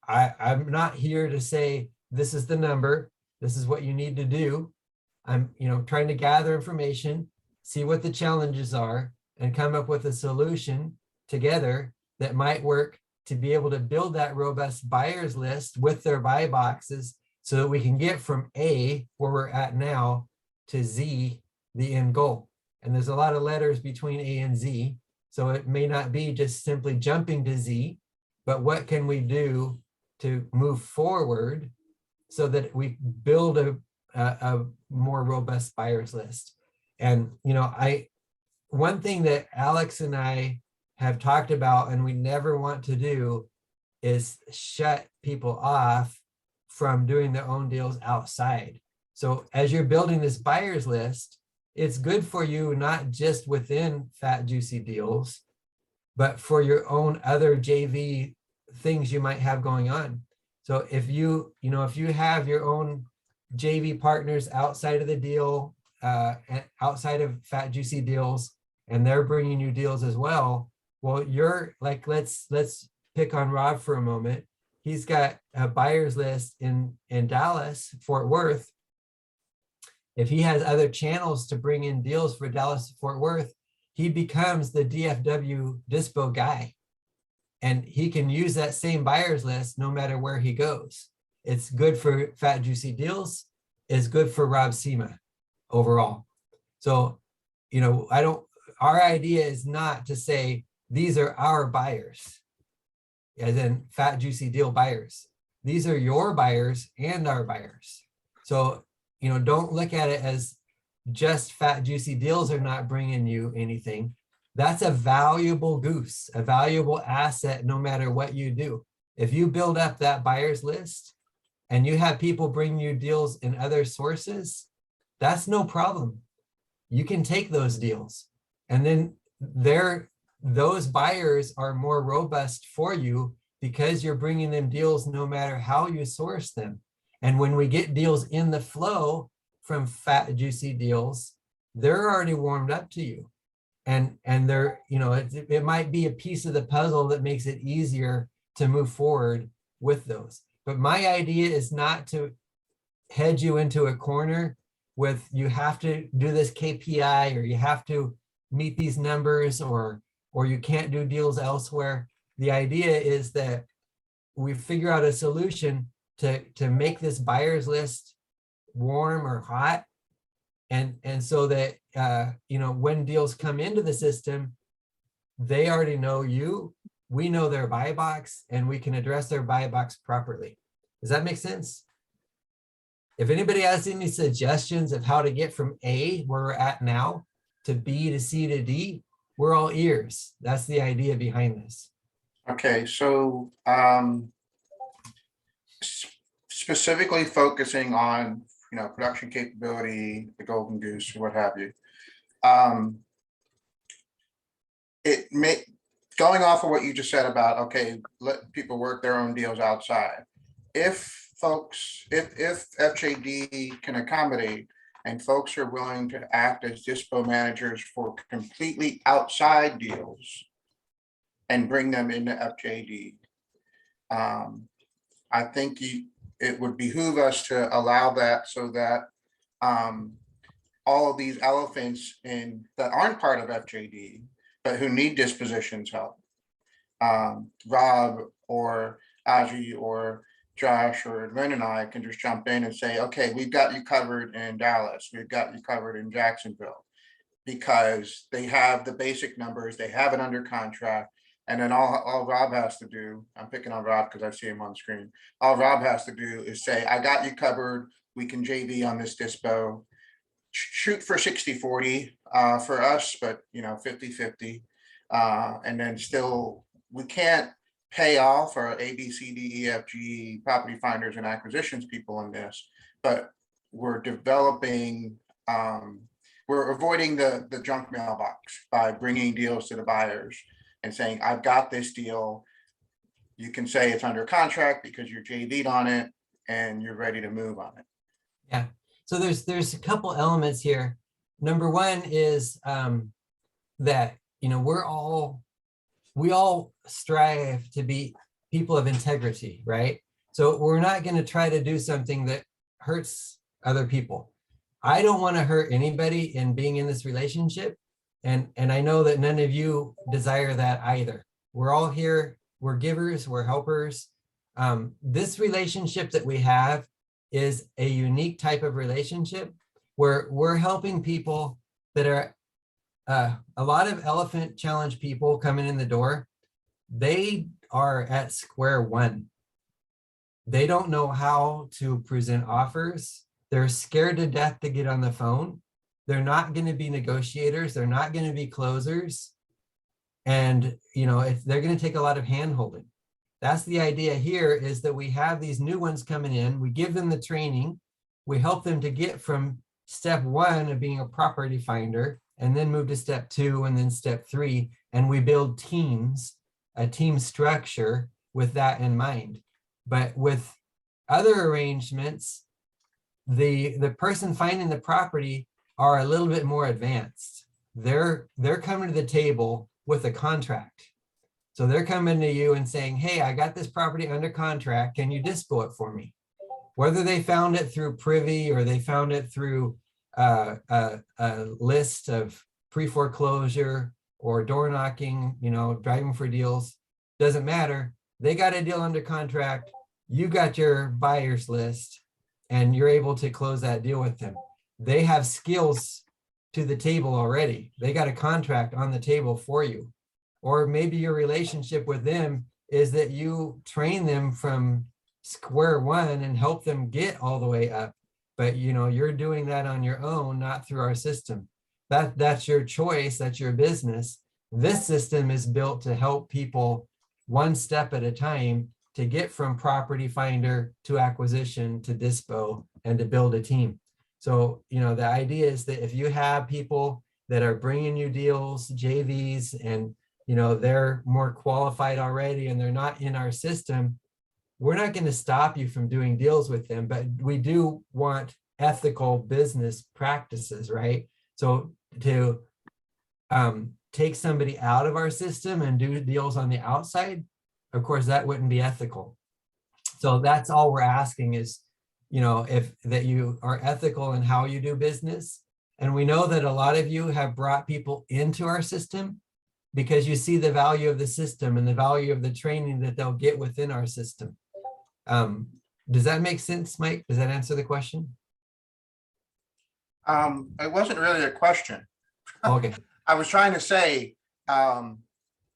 I'm not here to say, this is the number, this is what you need to do. I'm trying to gather information, see what the challenges are, and come up with a solution together that might work to be able to build that robust buyers list with their buy boxes so that we can get from A, where we're at now, to Z, the end goal. And there's a lot of letters between A and Z, so it may not be just simply jumping to Z, but what can we do to move forward so that we build a more robust buyers list? And one thing that Alex and I have talked about and we never want to do is shut people off from doing their own deals outside. So as you're building this buyers list, it's good for you, not just within Fat Juicy Deals, but for your own other JV things you might have going on. So if you have your own JV partners outside of the deal, and outside of Fat Juicy Deals, and they're bringing you deals as well, well, you're like, let's pick on Rob for a moment. He's got a buyers list in Dallas, Fort Worth. If he has other channels to bring in deals for Dallas, Fort Worth, he becomes the DFW Dispo guy. And he can use that same buyers list no matter where he goes. It's good for Fat Juicy Deals. It's good for Rob Sema overall. So, our idea is not to say these are our buyers, as in Fat Juicy Deal buyers. These are your buyers and our buyers. So, don't look at it as just Fat Juicy Deals are not bringing you anything. That's a valuable goose, a valuable asset, no matter what you do. If you build up that buyers list and you have people bring you deals in other sources, that's no problem. You can take those deals. And then those buyers are more robust for you because you're bringing them deals no matter how you source them. And when we get deals in the flow from Fat Juicy Deals, they're already warmed up to you. And they're, it might be a piece of the puzzle that makes it easier to move forward with those. But my idea is not to head you into a corner with, you have to do this KPI, or you have to meet these numbers, or you can't do deals elsewhere. The idea is that we figure out a solution to make this buyers list warm or hot. And so that, when deals come into the system, they already know you, we know their buy box, and we can address their buy box properly. Does that make sense? If anybody has any suggestions of how to get from A, where we're at now, to B to C to D, we're all ears. That's the idea behind this. Okay, so specifically focusing on production capability, the golden goose, what have you. Going off of what you just said about, okay, let people work their own deals outside. If FJD can accommodate and folks are willing to act as dispo managers for completely outside deals and bring them into FJD, I think it would behoove us to allow that, so that all of these elephants that aren't part of FJD, but who need dispositions help, Rob or Aji or Josh or Lynn and I can just jump in and say, okay, we've got you covered in Dallas, we've got you covered in Jacksonville, because they have the basic numbers, they have it under contract. And then all Rob has to do, I'm picking on Rob because I see him on screen. All Rob has to do is say, I got you covered. We can JV on this dispo. Shoot for 60-40 for us, but 50-50. And then still, we can't pay off our A, B, C, D, E, F, G property finders and acquisitions people in this, but we're developing, we're avoiding the junk mailbox by bringing deals to the buyers and saying, I've got this deal. You can say it's under contract because you're JV'd on it and you're ready to move on it. Yeah. So there's a couple elements here. Number one is that, we all strive to be people of integrity, right? So we're not going to try to do something that hurts other people. I don't want to hurt anybody in being in this relationship. And I know that none of you desire that either. We're all here, we're givers, we're helpers. This relationship that we have is a unique type of relationship where we're helping people that are, a lot of elephant challenge people coming in the door. They are at square one. They don't know how to present offers. They're scared to death to get on the phone. they're not going to be negotiators. They're not going to be closers. And, you know, if they're going to take a lot of hand holding. That's the idea here, is that we have these new ones coming in. We give them the training. We help them to get from step 1 of being a property finder, and then move to step 2 and then step 3. And we build teams, a team structure with that in mind. But with other arrangements, the person finding the property are a little bit more advanced. They're coming to the table with a contract. So they're coming to you and saying, hey, I got this property under contract. Can you dispo it for me? Whether they found it through Privy or they found it through a list of pre-foreclosure or door knocking, you know, driving for deals, doesn't matter. They got a deal under contract. You got your buyer's list and you're able to close that deal with them. They have skills to the table already. They got a contract on the table for you. Or maybe your relationship with them is that you train them from square one and help them get all the way up. But you know, you're doing that on your own, not through our system. That's your choice, that's your business. This system is built to help people one step at a time to get from property finder to acquisition to dispo and to build a team. So, you know, the idea is that if you have people that are bringing you deals, JVs, and, you know, they're more qualified already and they're not in our system, we're not going to stop you from doing deals with them, but we do want ethical business practices, right? So to take somebody out of our system and do deals on the outside, of course, that wouldn't be ethical. So that's all we're asking is, you know, if that you are ethical in how you do business. And we know that a lot of you have brought people into our system because you see the value of the system and the value of the training that they'll get within our system. Does that make sense, Mike? Does that answer the question? It wasn't really a question. Okay. I was trying to say,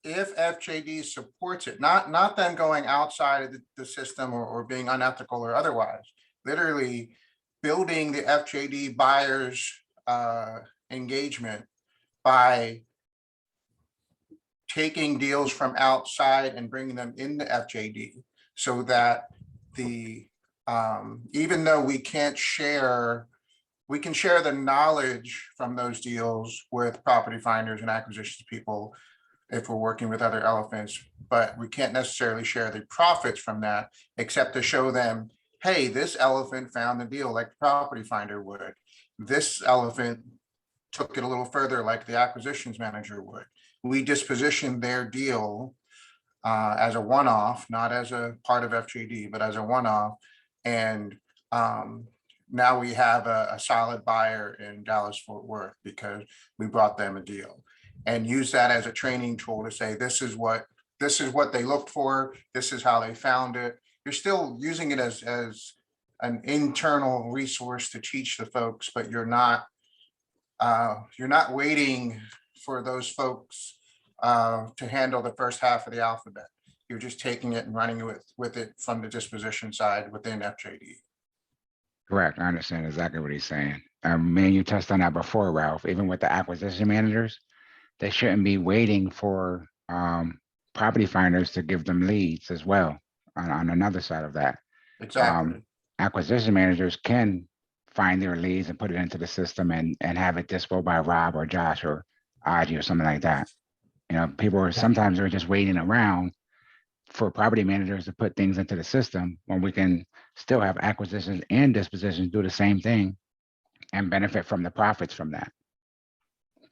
if FJD supports it, not them going outside of the system or being unethical or otherwise, literally building the FJD buyers engagement by taking deals from outside and bringing them into FJD, so that the even though we can't share, we can share the knowledge from those deals with property finders and acquisitions people if we're working with other elephants, but we can't necessarily share the profits from that, except to show them, hey, this elephant found the deal like the property finder would. This elephant took it a little further like the acquisitions manager would. We dispositioned their deal as a one-off, not as a part of FJD, but as a one-off. And now we have a solid buyer in Dallas Fort Worth because we brought them a deal, and use that as a training tool to say, this is what they looked for. This is how they found it. You're still using it as an internal resource to teach the folks, but you're not waiting for those folks to handle the first half of the alphabet. You're just taking it and running with it from the disposition side within FJD. Correct. I understand exactly what he's saying. Me and you touched on that before, Ralph. Even with the acquisition managers, they shouldn't be waiting for property finders to give them leads as well. On another side of that, Exactly. Acquisition managers can find their leads and put it into the system and have it dispo by Rob or Josh or Audrey or something like that. You know, people are sometimes they're just waiting around for property managers to put things into the system when we can still have acquisitions and dispositions do the same thing and benefit from the profits from that.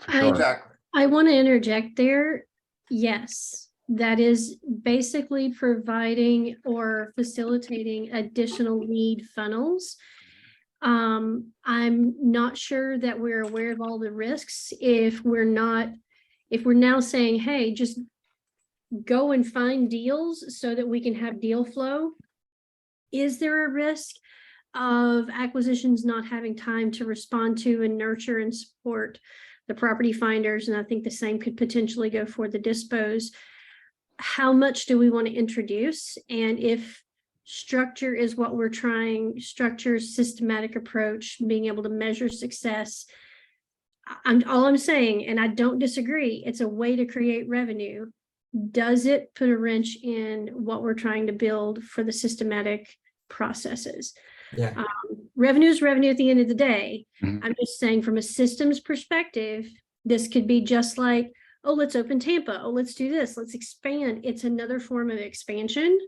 For sure. Exactly. I want to interject there. Yes, that is basically providing or facilitating additional lead funnels. I'm not sure that we're aware of all the risks if we're now saying, hey, just go and find deals so that we can have deal flow. Is there a risk of acquisitions not having time to respond to and nurture and support the property finders? And I think the same could potentially go for the dispos. How much do we want to introduce? And if structure is what we're trying, structure, systematic approach, being able to measure success, all I'm saying, and I don't disagree, it's a way to create revenue. Does it put a wrench in what we're trying to build for the systematic processes? Yeah, Revenue is revenue at the end of the day. Mhm. I'm just saying from a systems perspective, this could be just like, oh, let's open Tampa. Oh, let's do this. Let's expand. It's another form of expansion.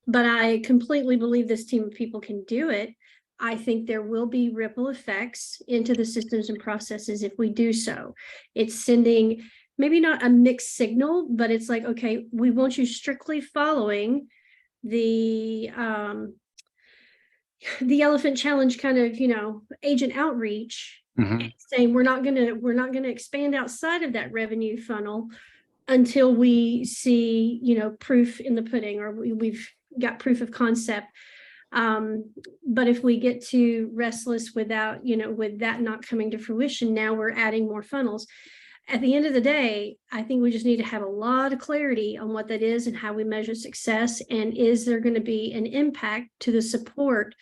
But I completely believe this team of people can do it. I think there will be ripple effects into the systems and processes if we do so. It's sending maybe not a mixed signal, but it's like, okay, we want you strictly following the elephant challenge kind of, agent outreach, Mhm. saying we're not gonna expand outside of that revenue funnel until we see, proof in the pudding, or we've got proof of concept. But if we get too restless without, with that not coming to fruition, now we're adding more funnels. At the end of the day, I think we just need to have a lot of clarity on what that is and how we measure success. And is there going to be an impact to the support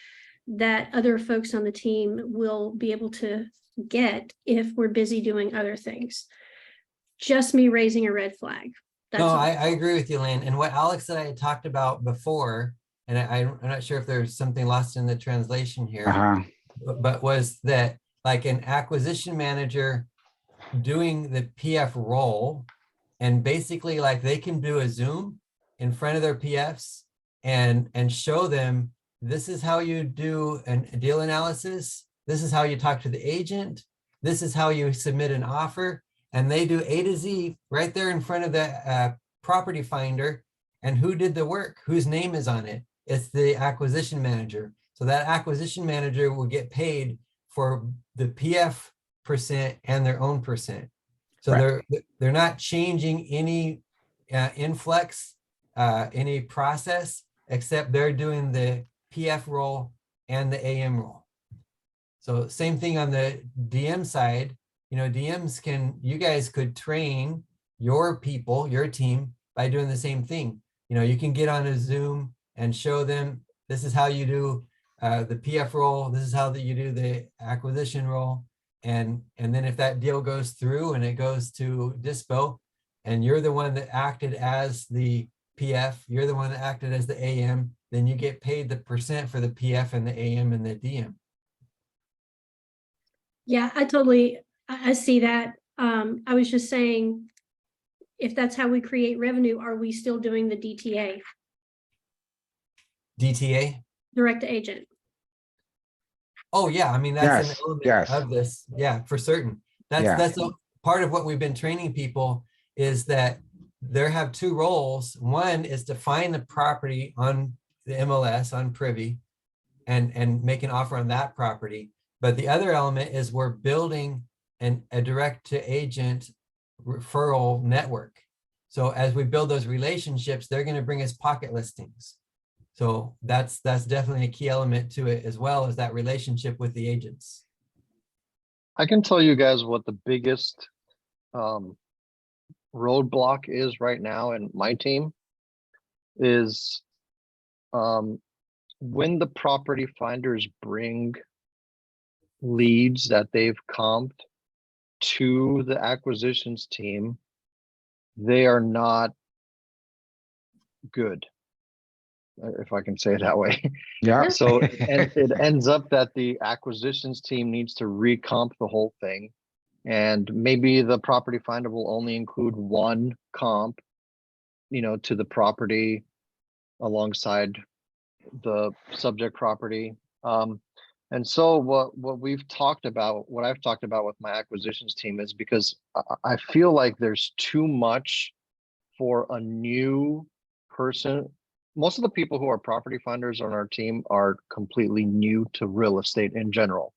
that other folks on the team will be able to get if we're busy doing other things? Just me raising a red flag. That's no, all. I agree with you, Lynn. And what Alex and I had talked about before, and I'm not sure if there's something lost in the translation here, Uh-huh. but was that like an acquisition manager doing the PF role, and basically like they can do a Zoom in front of their PFs and show them, this is how you do a deal analysis. This is how you talk to the agent. This is how you submit an offer. And they do A to Z right there in front of the property finder. And who did the work? Whose name is on it? It's the acquisition manager. So that acquisition manager will get paid for the PF percent and their own percent. So Right. they're not changing any influx, any process, except they're doing the PF role and the AM role. So same thing on the DM side. DMs you guys could train your people, your team, by doing the same thing. You can get on a Zoom and show them, this is how you do the PF role. This is how you do the acquisition role. And then if that deal goes through and it goes to Dispo, and you're the one that acted as the PF, you're the one that acted as the AM, then you get paid the percent for the PF and the AM and the DM. Yeah, I see that. I was just saying, if that's how we create revenue, are we still doing the DTA, DTA? direct to agent? Oh, yeah. I mean, that's an Yes, element yes. of this. Yeah, for certain. Yeah. That's a part of what we've been training people, is that there have two roles. One is to find the property on the MLS, on Privy, and make an offer on that property. But the other element is we're building a direct to agent referral network. So as we build those relationships, they're going to bring us pocket listings. So that's definitely a key element to it, as well as that relationship with the agents. I can tell you guys what the biggest roadblock is right now in my team is when the property finders bring leads that they've comped to the acquisitions team, they are not good, if I can say it that way. Yeah. So and it ends up that the acquisitions team needs to recomp the whole thing. And maybe the property finder will only include one comp, to the property alongside the subject property. And so what we've talked about, what I've talked about with my acquisitions team is, because I feel like there's too much for a new person. Most of the people who are property finders on our team are completely new to real estate in general.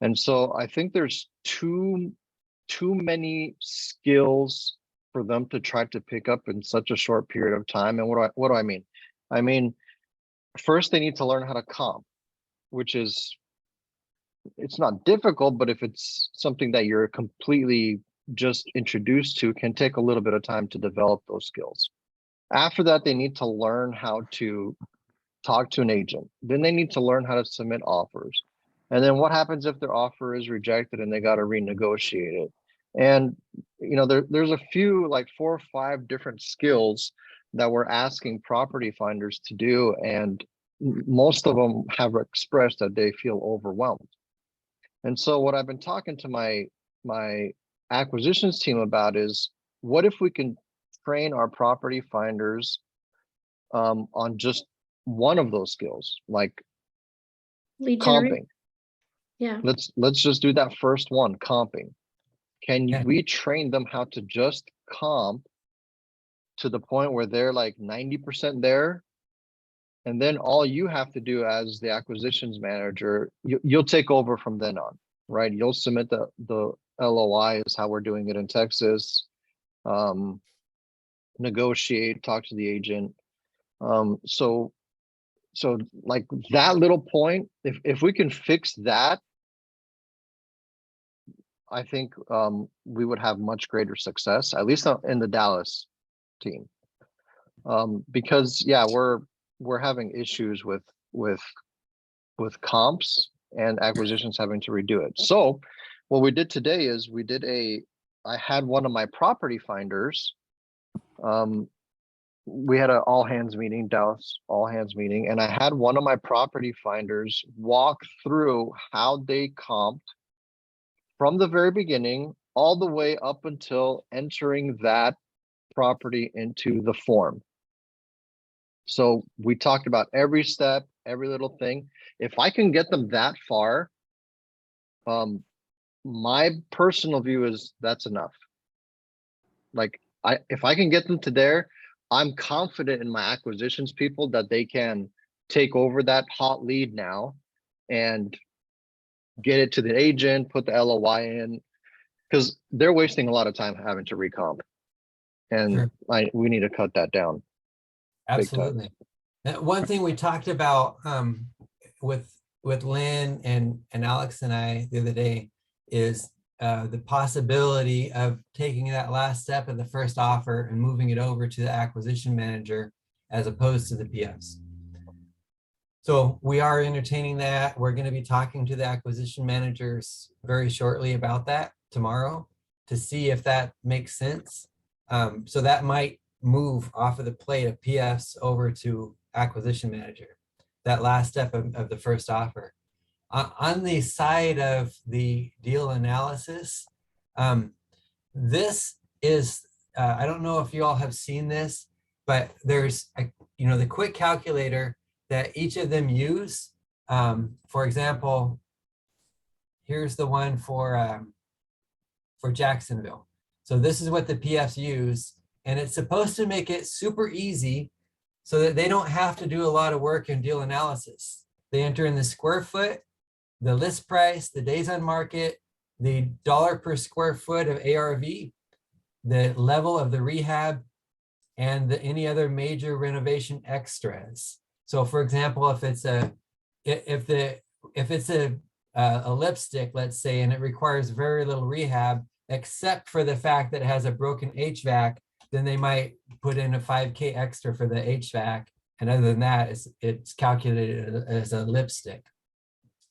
And so I think there's too many skills for them to try to pick up in such a short period of time. And what do I mean? I mean, first they need to learn how to comp, which is, it's not difficult, but if it's something that you're completely just introduced to, can take a little bit of time to develop those skills. After that, they need to learn how to talk to an agent. Then they need to learn how to submit offers. And then what happens if their offer is rejected and they got to renegotiate it? And there's a few, like 4 or 5 different skills that we're asking property finders to do, and most of them have expressed that they feel overwhelmed. And so what I've been talking to my acquisitions team about is, what if we can train our property finders on just one of those skills, like Lead generate. comping? Yeah. Let's just do that first one, comping. Can Yeah. we train them how to just comp to the point where they're like 90% there? And then all you have to do as the acquisitions manager, you'll take over from then on, right? You'll submit the LOI is how we're doing it in Texas. Negotiate, talk to the agent. So like that little point, if we can fix that, I think we would have much greater success, at least in the Dallas team. Because yeah, we're having issues with comps and acquisitions having to redo it. So what we did today is I had one of my property finders. We had an all hands meeting, Dallas all hands meeting, and I had one of my property finders walk through how they comped from the very beginning all the way up until entering that property into the form. So we talked about every step, every little thing. If I can get them that far, my personal view is that's enough. Like if I can get them to there, I'm confident in my acquisitions people that they can take over that hot lead now and get it to the agent, put the LOI in, because they're wasting a lot of time having to recomp. And Sure. we need to cut that down. Absolutely. One thing we talked about with Lynn and Alex and I the other day is the possibility of taking that last step of the first offer and moving it over to the acquisition manager as opposed to the PFs. So we are entertaining that. We're going to be talking to the acquisition managers very shortly about that tomorrow to see if that makes sense. So that might move off of the plate of PFs over to acquisition manager, that last step of the first offer. On the side of the deal analysis, this is, I don't know if you all have seen this, but there's, the quick calculator that each of them use. For example, here's the one for Jacksonville. So this is what the PFs use, and it's supposed to make it super easy so that they don't have to do a lot of work in deal analysis. They enter in the square foot, the list price, the days on market, the dollar per square foot of ARV, the level of the rehab, and any other major renovation extras. So for example, if it's a lipstick, let's say, and it requires very little rehab, except for the fact that it has a broken HVAC, then they might put in a $5K extra for the HVAC. And other than that, it's calculated as a lipstick.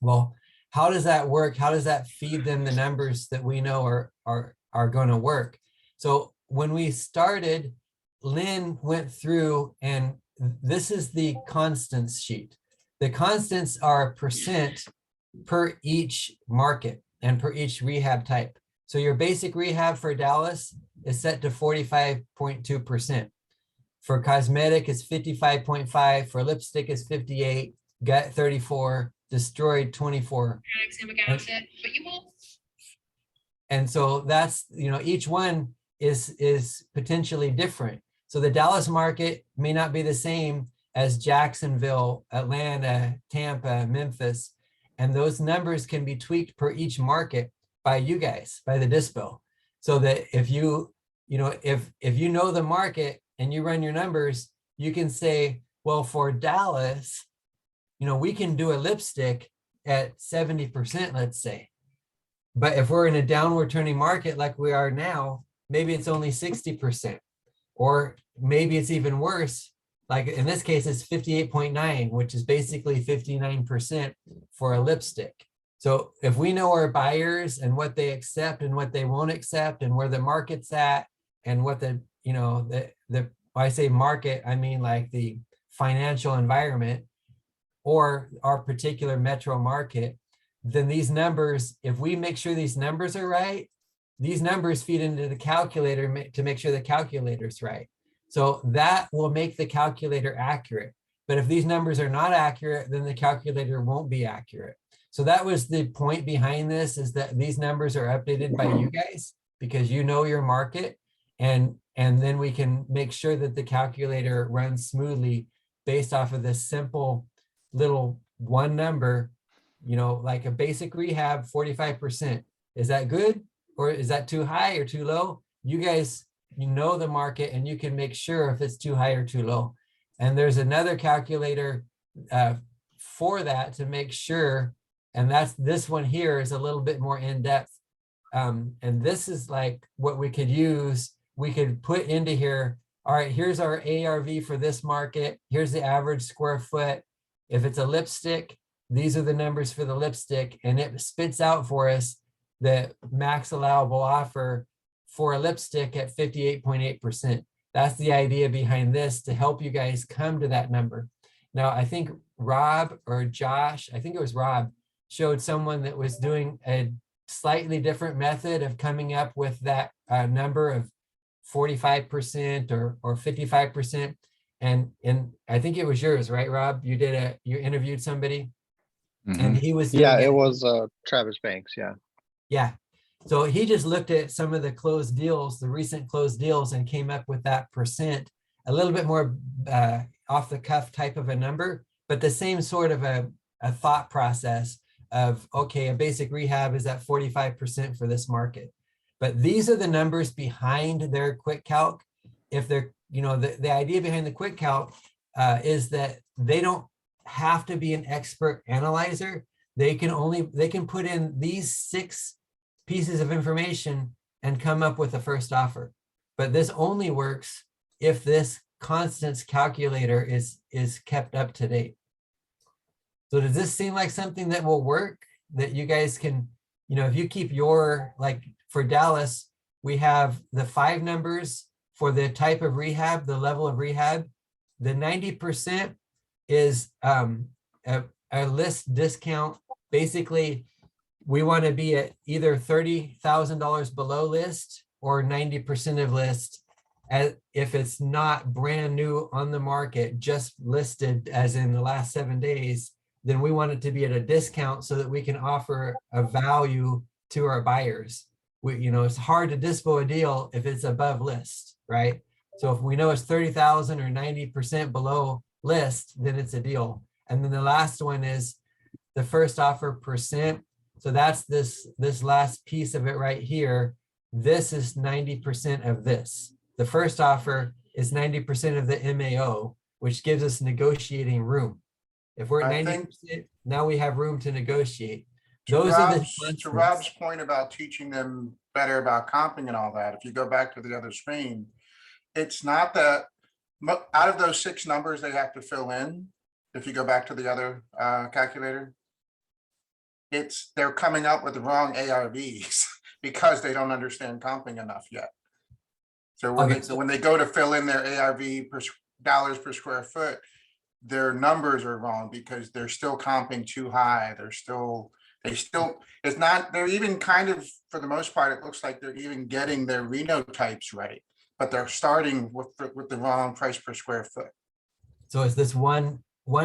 Well, how does that work? How does that feed them the numbers that we know are going to work? So when we started, Lynn went through, and this is the constants sheet. The constants are percent per each market and per each rehab type. So your basic rehab for Dallas is set to 45.2%. For cosmetic is 55.5, for lipstick is 58, gut 34, destroyed 24. And so that's, each one is potentially different. So the Dallas market may not be the same as Jacksonville, Atlanta, Tampa, Memphis. And those numbers can be tweaked per each market by you guys, by the Dispo. So that if you know the market and you run your numbers, you can say, well, for Dallas, we can do a lipstick at 70%, let's say. But if we're in a downward turning market like we are now, maybe it's only 60%, or maybe it's even worse. Like in this case, it's 58.9, which is basically 59% for a lipstick. So if we know our buyers and what they accept and what they won't accept and where the market's at and what the, you know, when I say market, I mean like the financial environment or our particular metro market, then these numbers, if we make sure these numbers are right, these numbers feed into the calculator to make sure the calculator's right. So that will make the calculator accurate. But if these numbers are not accurate, then the calculator won't be accurate. So that was the point behind this, is that these numbers are updated by you guys because you know your market, and then we can make sure that the calculator runs smoothly based off of this simple little one number, you know, like a basic rehab, 45%. Is that good? Or is that too high or too low? You guys, you know the market and you can make sure if it's too high or too low. And there's another calculator for that to make sure. And that's this one here is a little bit more in depth. And this is like what we could use. We could put into here. All right, here's our ARV for this market. Here's the average square foot. If it's a lipstick, these are the numbers for the lipstick, and it spits out for us the max allowable offer for a lipstick at 58.8%. That's the idea behind this, to help you guys come to that number. Now, I think Rob or Josh, I think it was Rob, showed someone that was doing a slightly different method of coming up with that number of 45% or 55%. And I think it was yours, right, Rob? You interviewed somebody and he was doing Yeah, it was Travis Banks. Yeah. Yeah. So he just looked at some of the closed deals, the recent closed deals, and came up with that percent, a little bit more off the cuff type of a number, but the same sort of a thought process of, okay, a basic rehab is at 45% for this market. But these are the numbers behind their quick calc. If they're, you know, the idea behind the quick calc is that they don't have to be an expert analyzer. They can put in these 6 pieces of information and come up with a first offer. But this only works if this constants calculator is kept up to date. So does this seem like something that will work, that you guys can, you know, if you keep your, like for Dallas, we have the 5 numbers for the type of rehab, the level of rehab. The 90% is a list discount. Basically, we want to be at either $30,000 below list or 90% of list. As if it's not brand new on the market, just listed as in the last 7 days, then we want it to be at a discount so that we can offer a value to our buyers. You know, it's hard to dispo a deal if it's above list, right? So if we know it's 30,000 or 90% below list, then it's a deal. And then the last one is the first offer percent. So that's this last piece of it right here. This is 90% of this. The first offer is 90% of the MAO, which gives us negotiating room. If we're at 90%, now we have room to negotiate. To Rob's point about teaching them better about comping and all that, if you go back to the other screen, it's not that out of those 6 numbers they have to fill in. If you go back to the other calculator, they're coming up with the wrong ARVs because they don't understand comping enough yet. So when they go to fill in their ARV per dollars per square foot, their numbers are wrong because they're still comping too high. They're even kind of, for the most part, it looks like they're even getting their Reno types right, but they're starting with the wrong price per square foot. So it's this one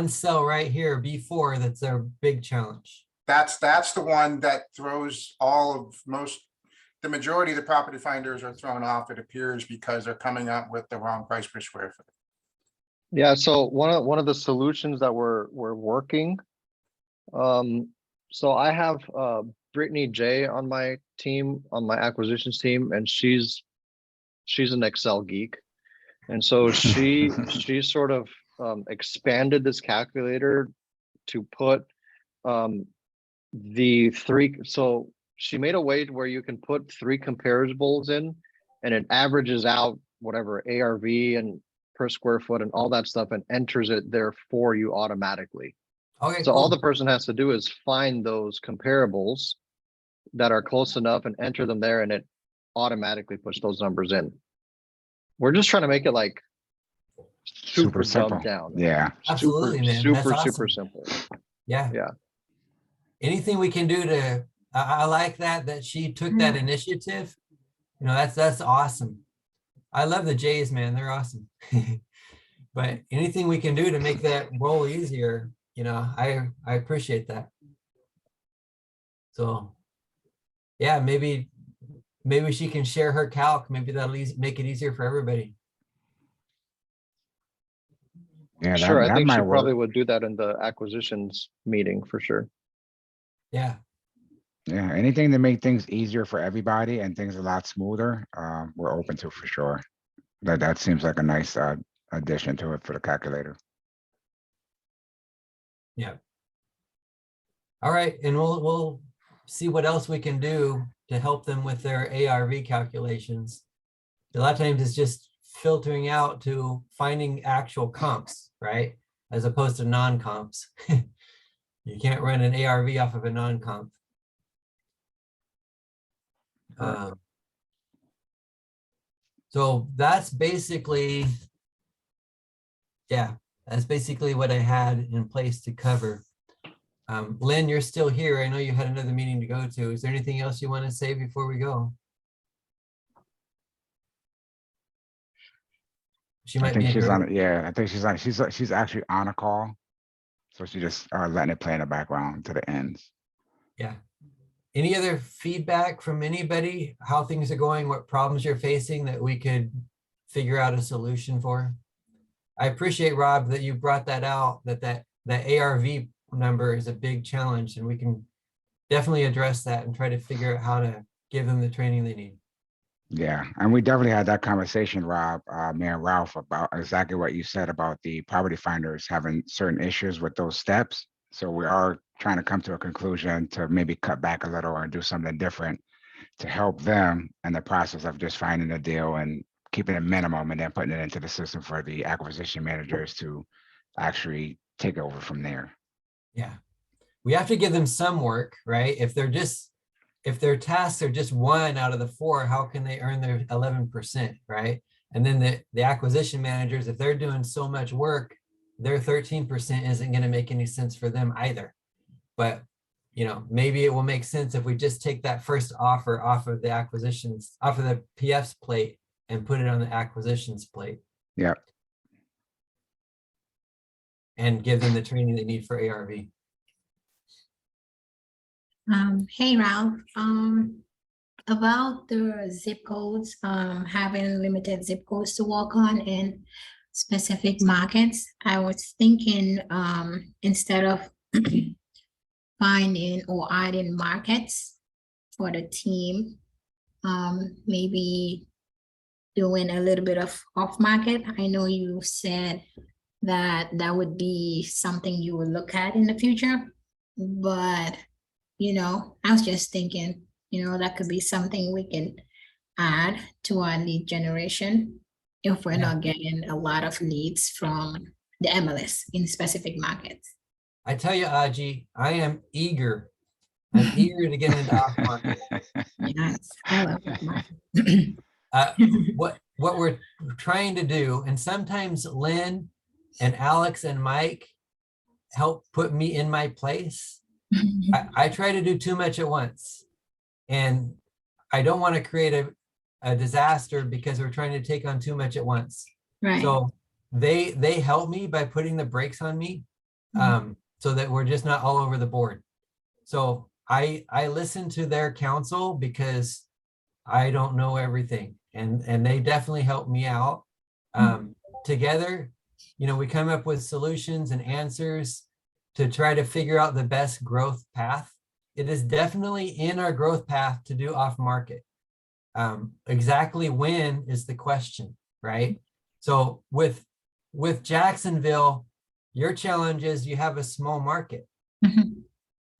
cell right here, B4, that's their big challenge. That's the one that throws the majority of the property finders are thrown off, it appears, because they're coming up with the wrong price per square foot. Yeah, so one of the solutions that we're working, so I have Brittany J on my team, on my acquisitions team, and she's an Excel geek. And so she sort of expanded this calculator to put the 3, so she made a way where you can put 3 comparables in and it averages out whatever ARV and per square foot and all that stuff and enters it there for you automatically. Okay, So all the cool. person has to do is find those comparables that are close enough and enter them there, and it automatically puts those numbers in. We're just trying to make it like super simple. dumbed down. Yeah. Absolutely, Super, man. That's super, awesome. super simple. Yeah. Yeah. Anything we can do to, I like that she took that initiative. You know, that's awesome. I love the Jays, man. They're awesome. But anything we can do to make that role easier, you know, I appreciate that. So yeah, maybe she can share her calc. Maybe that'll make it easier for everybody. Yeah, Sure. I that think she might probably work. would do that in the acquisitions meeting for sure. Yeah. Yeah, anything to make things easier for everybody and things a lot smoother, we're open to for sure. That seems like a nice addition to it for the calculator. Yeah. All right, and we'll see what else we can do to help them with their ARV calculations. A lot of times it's just filtering out to finding actual comps, right? As opposed to non-comps. You can't run an ARV off of a non-comp. So that's basically, yeah, that's basically what I had in place to cover. Lynn, you're still here. I know you had another meeting to go to. Is there anything else you want to say before we go? She I might think be in she's on her, it. Yeah, I think she's on. She's actually on a call, so she just letting it play in the background to the ends. yeah. Any other feedback from anybody? How things are going, what problems you're facing that we could figure out a solution for? I appreciate, Rob, that you brought that out, that ARV number is a big challenge, and we can definitely address that and try to figure out how to give them the training they need. Yeah, and we definitely had that conversation, Rob, me and Ralph, about exactly what you said about the property finders having certain issues with those steps. So we are trying to come to a conclusion to maybe cut back a little or do something different to help them in the process of just finding a deal and keeping it minimum and then putting it into the system for the acquisition managers to actually take over from there. Yeah. We have to give them some work, right? If their tasks are just 1 out of the 4, how can they earn their 11%, right? And then the acquisition managers, if they're doing so much work, their 13% isn't going to make any sense for them either. But, you know, maybe it will make sense if we just take that first offer off of the acquisitions, off of the PF's plate and put it on the acquisitions plate. Yeah. And give them the training they need for ARV. Hey Ralph, about the zip codes, having limited zip codes to work on in specific markets, I was thinking, instead of finding or adding markets for the team, maybe doing a little bit of off market. I know you said that that would be something you would look at in the future, but I was just thinking, that could be something we can add to our lead generation if we're not getting a lot of leads from the MLS in specific markets. I tell you, Aji, I am eager. I'm eager to get into off market. Yes, I love off market. What we're trying to do, and sometimes Lynn and Alex and Mike help put me in my place. I try to do too much at once, and I don't want to create a disaster because we're trying to take on too much at once. Right. So they help me by putting the brakes on me, so that we're just not all over the board. So I listen to their counsel because I don't know everything, and they definitely help me out. Together, we come up with solutions and answers to try to figure out the best growth path. It is definitely in our growth path to do off market. Exactly when is the question, right? So with Jacksonville, your challenge is you have a small market.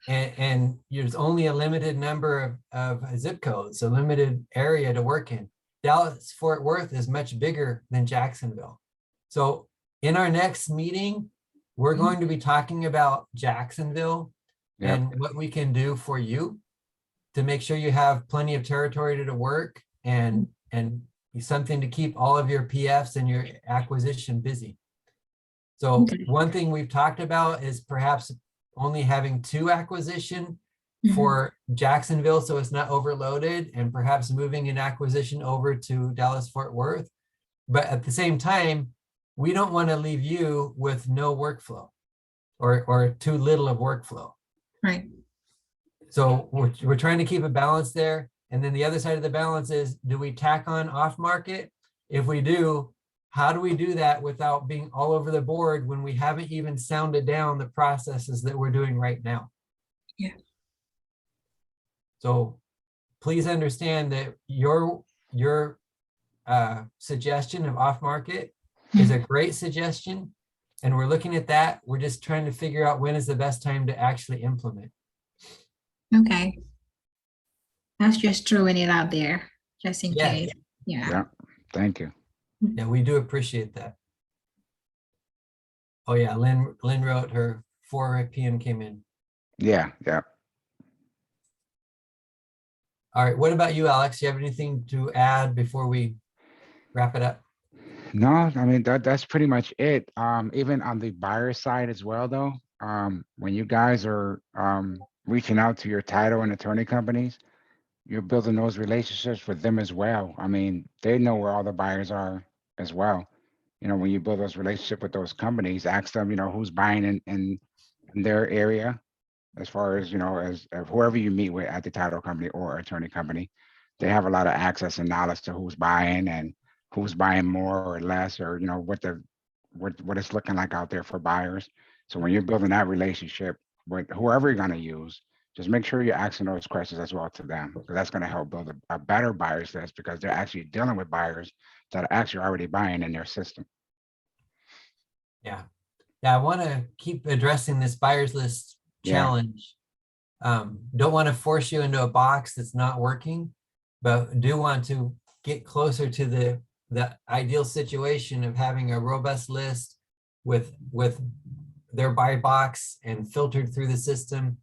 And there's only a limited number of zip codes, a limited area to work in. Dallas-Fort Worth is much bigger than Jacksonville. So in our next meeting, we're going to be talking about Jacksonville Yep. and what we can do for you to make sure you have plenty of territory to work and something to keep all of your PFs and your acquisition busy. So Okay. one thing we've talked about is perhaps only having 2 acquisition Mhm. for Jacksonville, so it's not overloaded, and perhaps moving an acquisition over to Dallas Fort Worth. But at the same time, we don't want to leave you with no workflow or too little of workflow. Right. So we're trying to keep a balance there. And then the other side of the balance is, do we tack on off market? If we do, how do we do that without being all over the board when we haven't even sounded down the processes that we're doing right now? Yeah. So please understand that your suggestion of off market is a great suggestion. And we're looking at that. We're just trying to figure out when is the best time to actually implement. Okay. That's just throwing it out there, just in Yes. case. Yeah. Yeah, thank you. Yeah, we do appreciate that. Oh yeah, Lynn wrote her 4 p.m. came in. Yeah, yeah. All right, what about you, Alex? You have anything to add before we wrap it up? No, I mean, that's pretty much it. Even on the buyer side as well, though, when you guys are reaching out to your title and attorney companies, you're building those relationships with them as well. I mean, they know where all the buyers are as well. You know, when you build those relationships with those companies, ask them, you know, who's buying in their area, as far as, you know, as whoever you meet with at the title company or attorney company, they have a lot of access and knowledge to who's buying and who's buying more or less, or, you know, what it's looking like out there for buyers. So when you're building that relationship with whoever you're gonna use, just make sure you're asking those questions as well to them, because that's gonna help build a better buyers list, because they're actually dealing with buyers that are actually already buying in their system. Yeah. Yeah, I want to keep addressing this buyers list Yeah. challenge. Don't want to force you into a box that's not working, but do want to get closer to the ideal situation of having a robust list with their buy box and filtered through the system.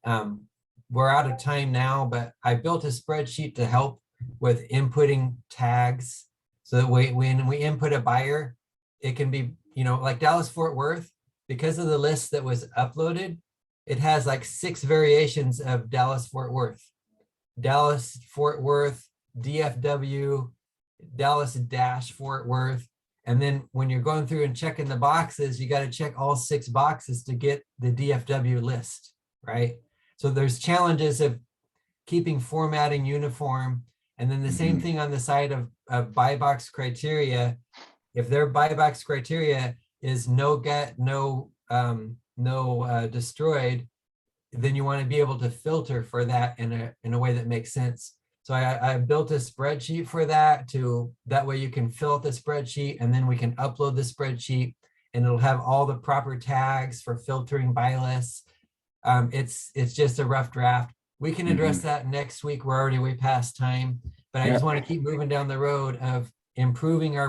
We're out of time now, but I built a spreadsheet to help with inputting tags. So that when we input a buyer, it can be, you know, like Dallas Fort Worth, because of the list that was uploaded, it has like 6 variations of Dallas Fort Worth. Dallas Fort Worth, DFW, Dallas dash Fort Worth. And then when you're going through and checking the boxes, you got to check all 6 boxes to get the DFW list, right? So there's challenges of keeping formatting uniform. And then the same thing on the side of buy box criteria. If their buy box criteria is no get, no destroyed, then you want to be able to filter for that in a way that makes sense. So I built a spreadsheet for that way you can fill out the spreadsheet, and then we can upload the spreadsheet and it'll have all the proper tags for filtering by lists. It's just a rough draft. We can address that next week. We're already way past time, but I just want to keep moving down the road of improving our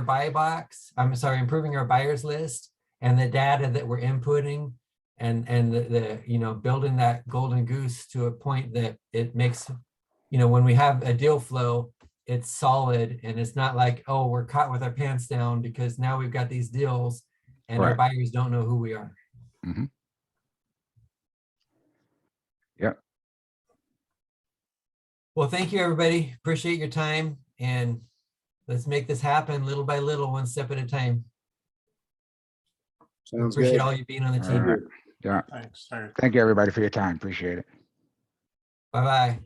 improving our buyers list and the data that we're inputting, and the you know, building that golden goose to a point that it makes, you know, when we have a deal flow, it's solid and it's not like, oh, we're caught with our pants down because now we've got these deals and our Right. buyers don't know who we are. Yep. Well, thank you, everybody. Appreciate your time, and let's make this happen little by little, one step at a time. Sounds Appreciate good. all you being on the All team. right. Yeah. Thanks. All right. Thank you, everybody, for your time. Appreciate it. Bye-bye.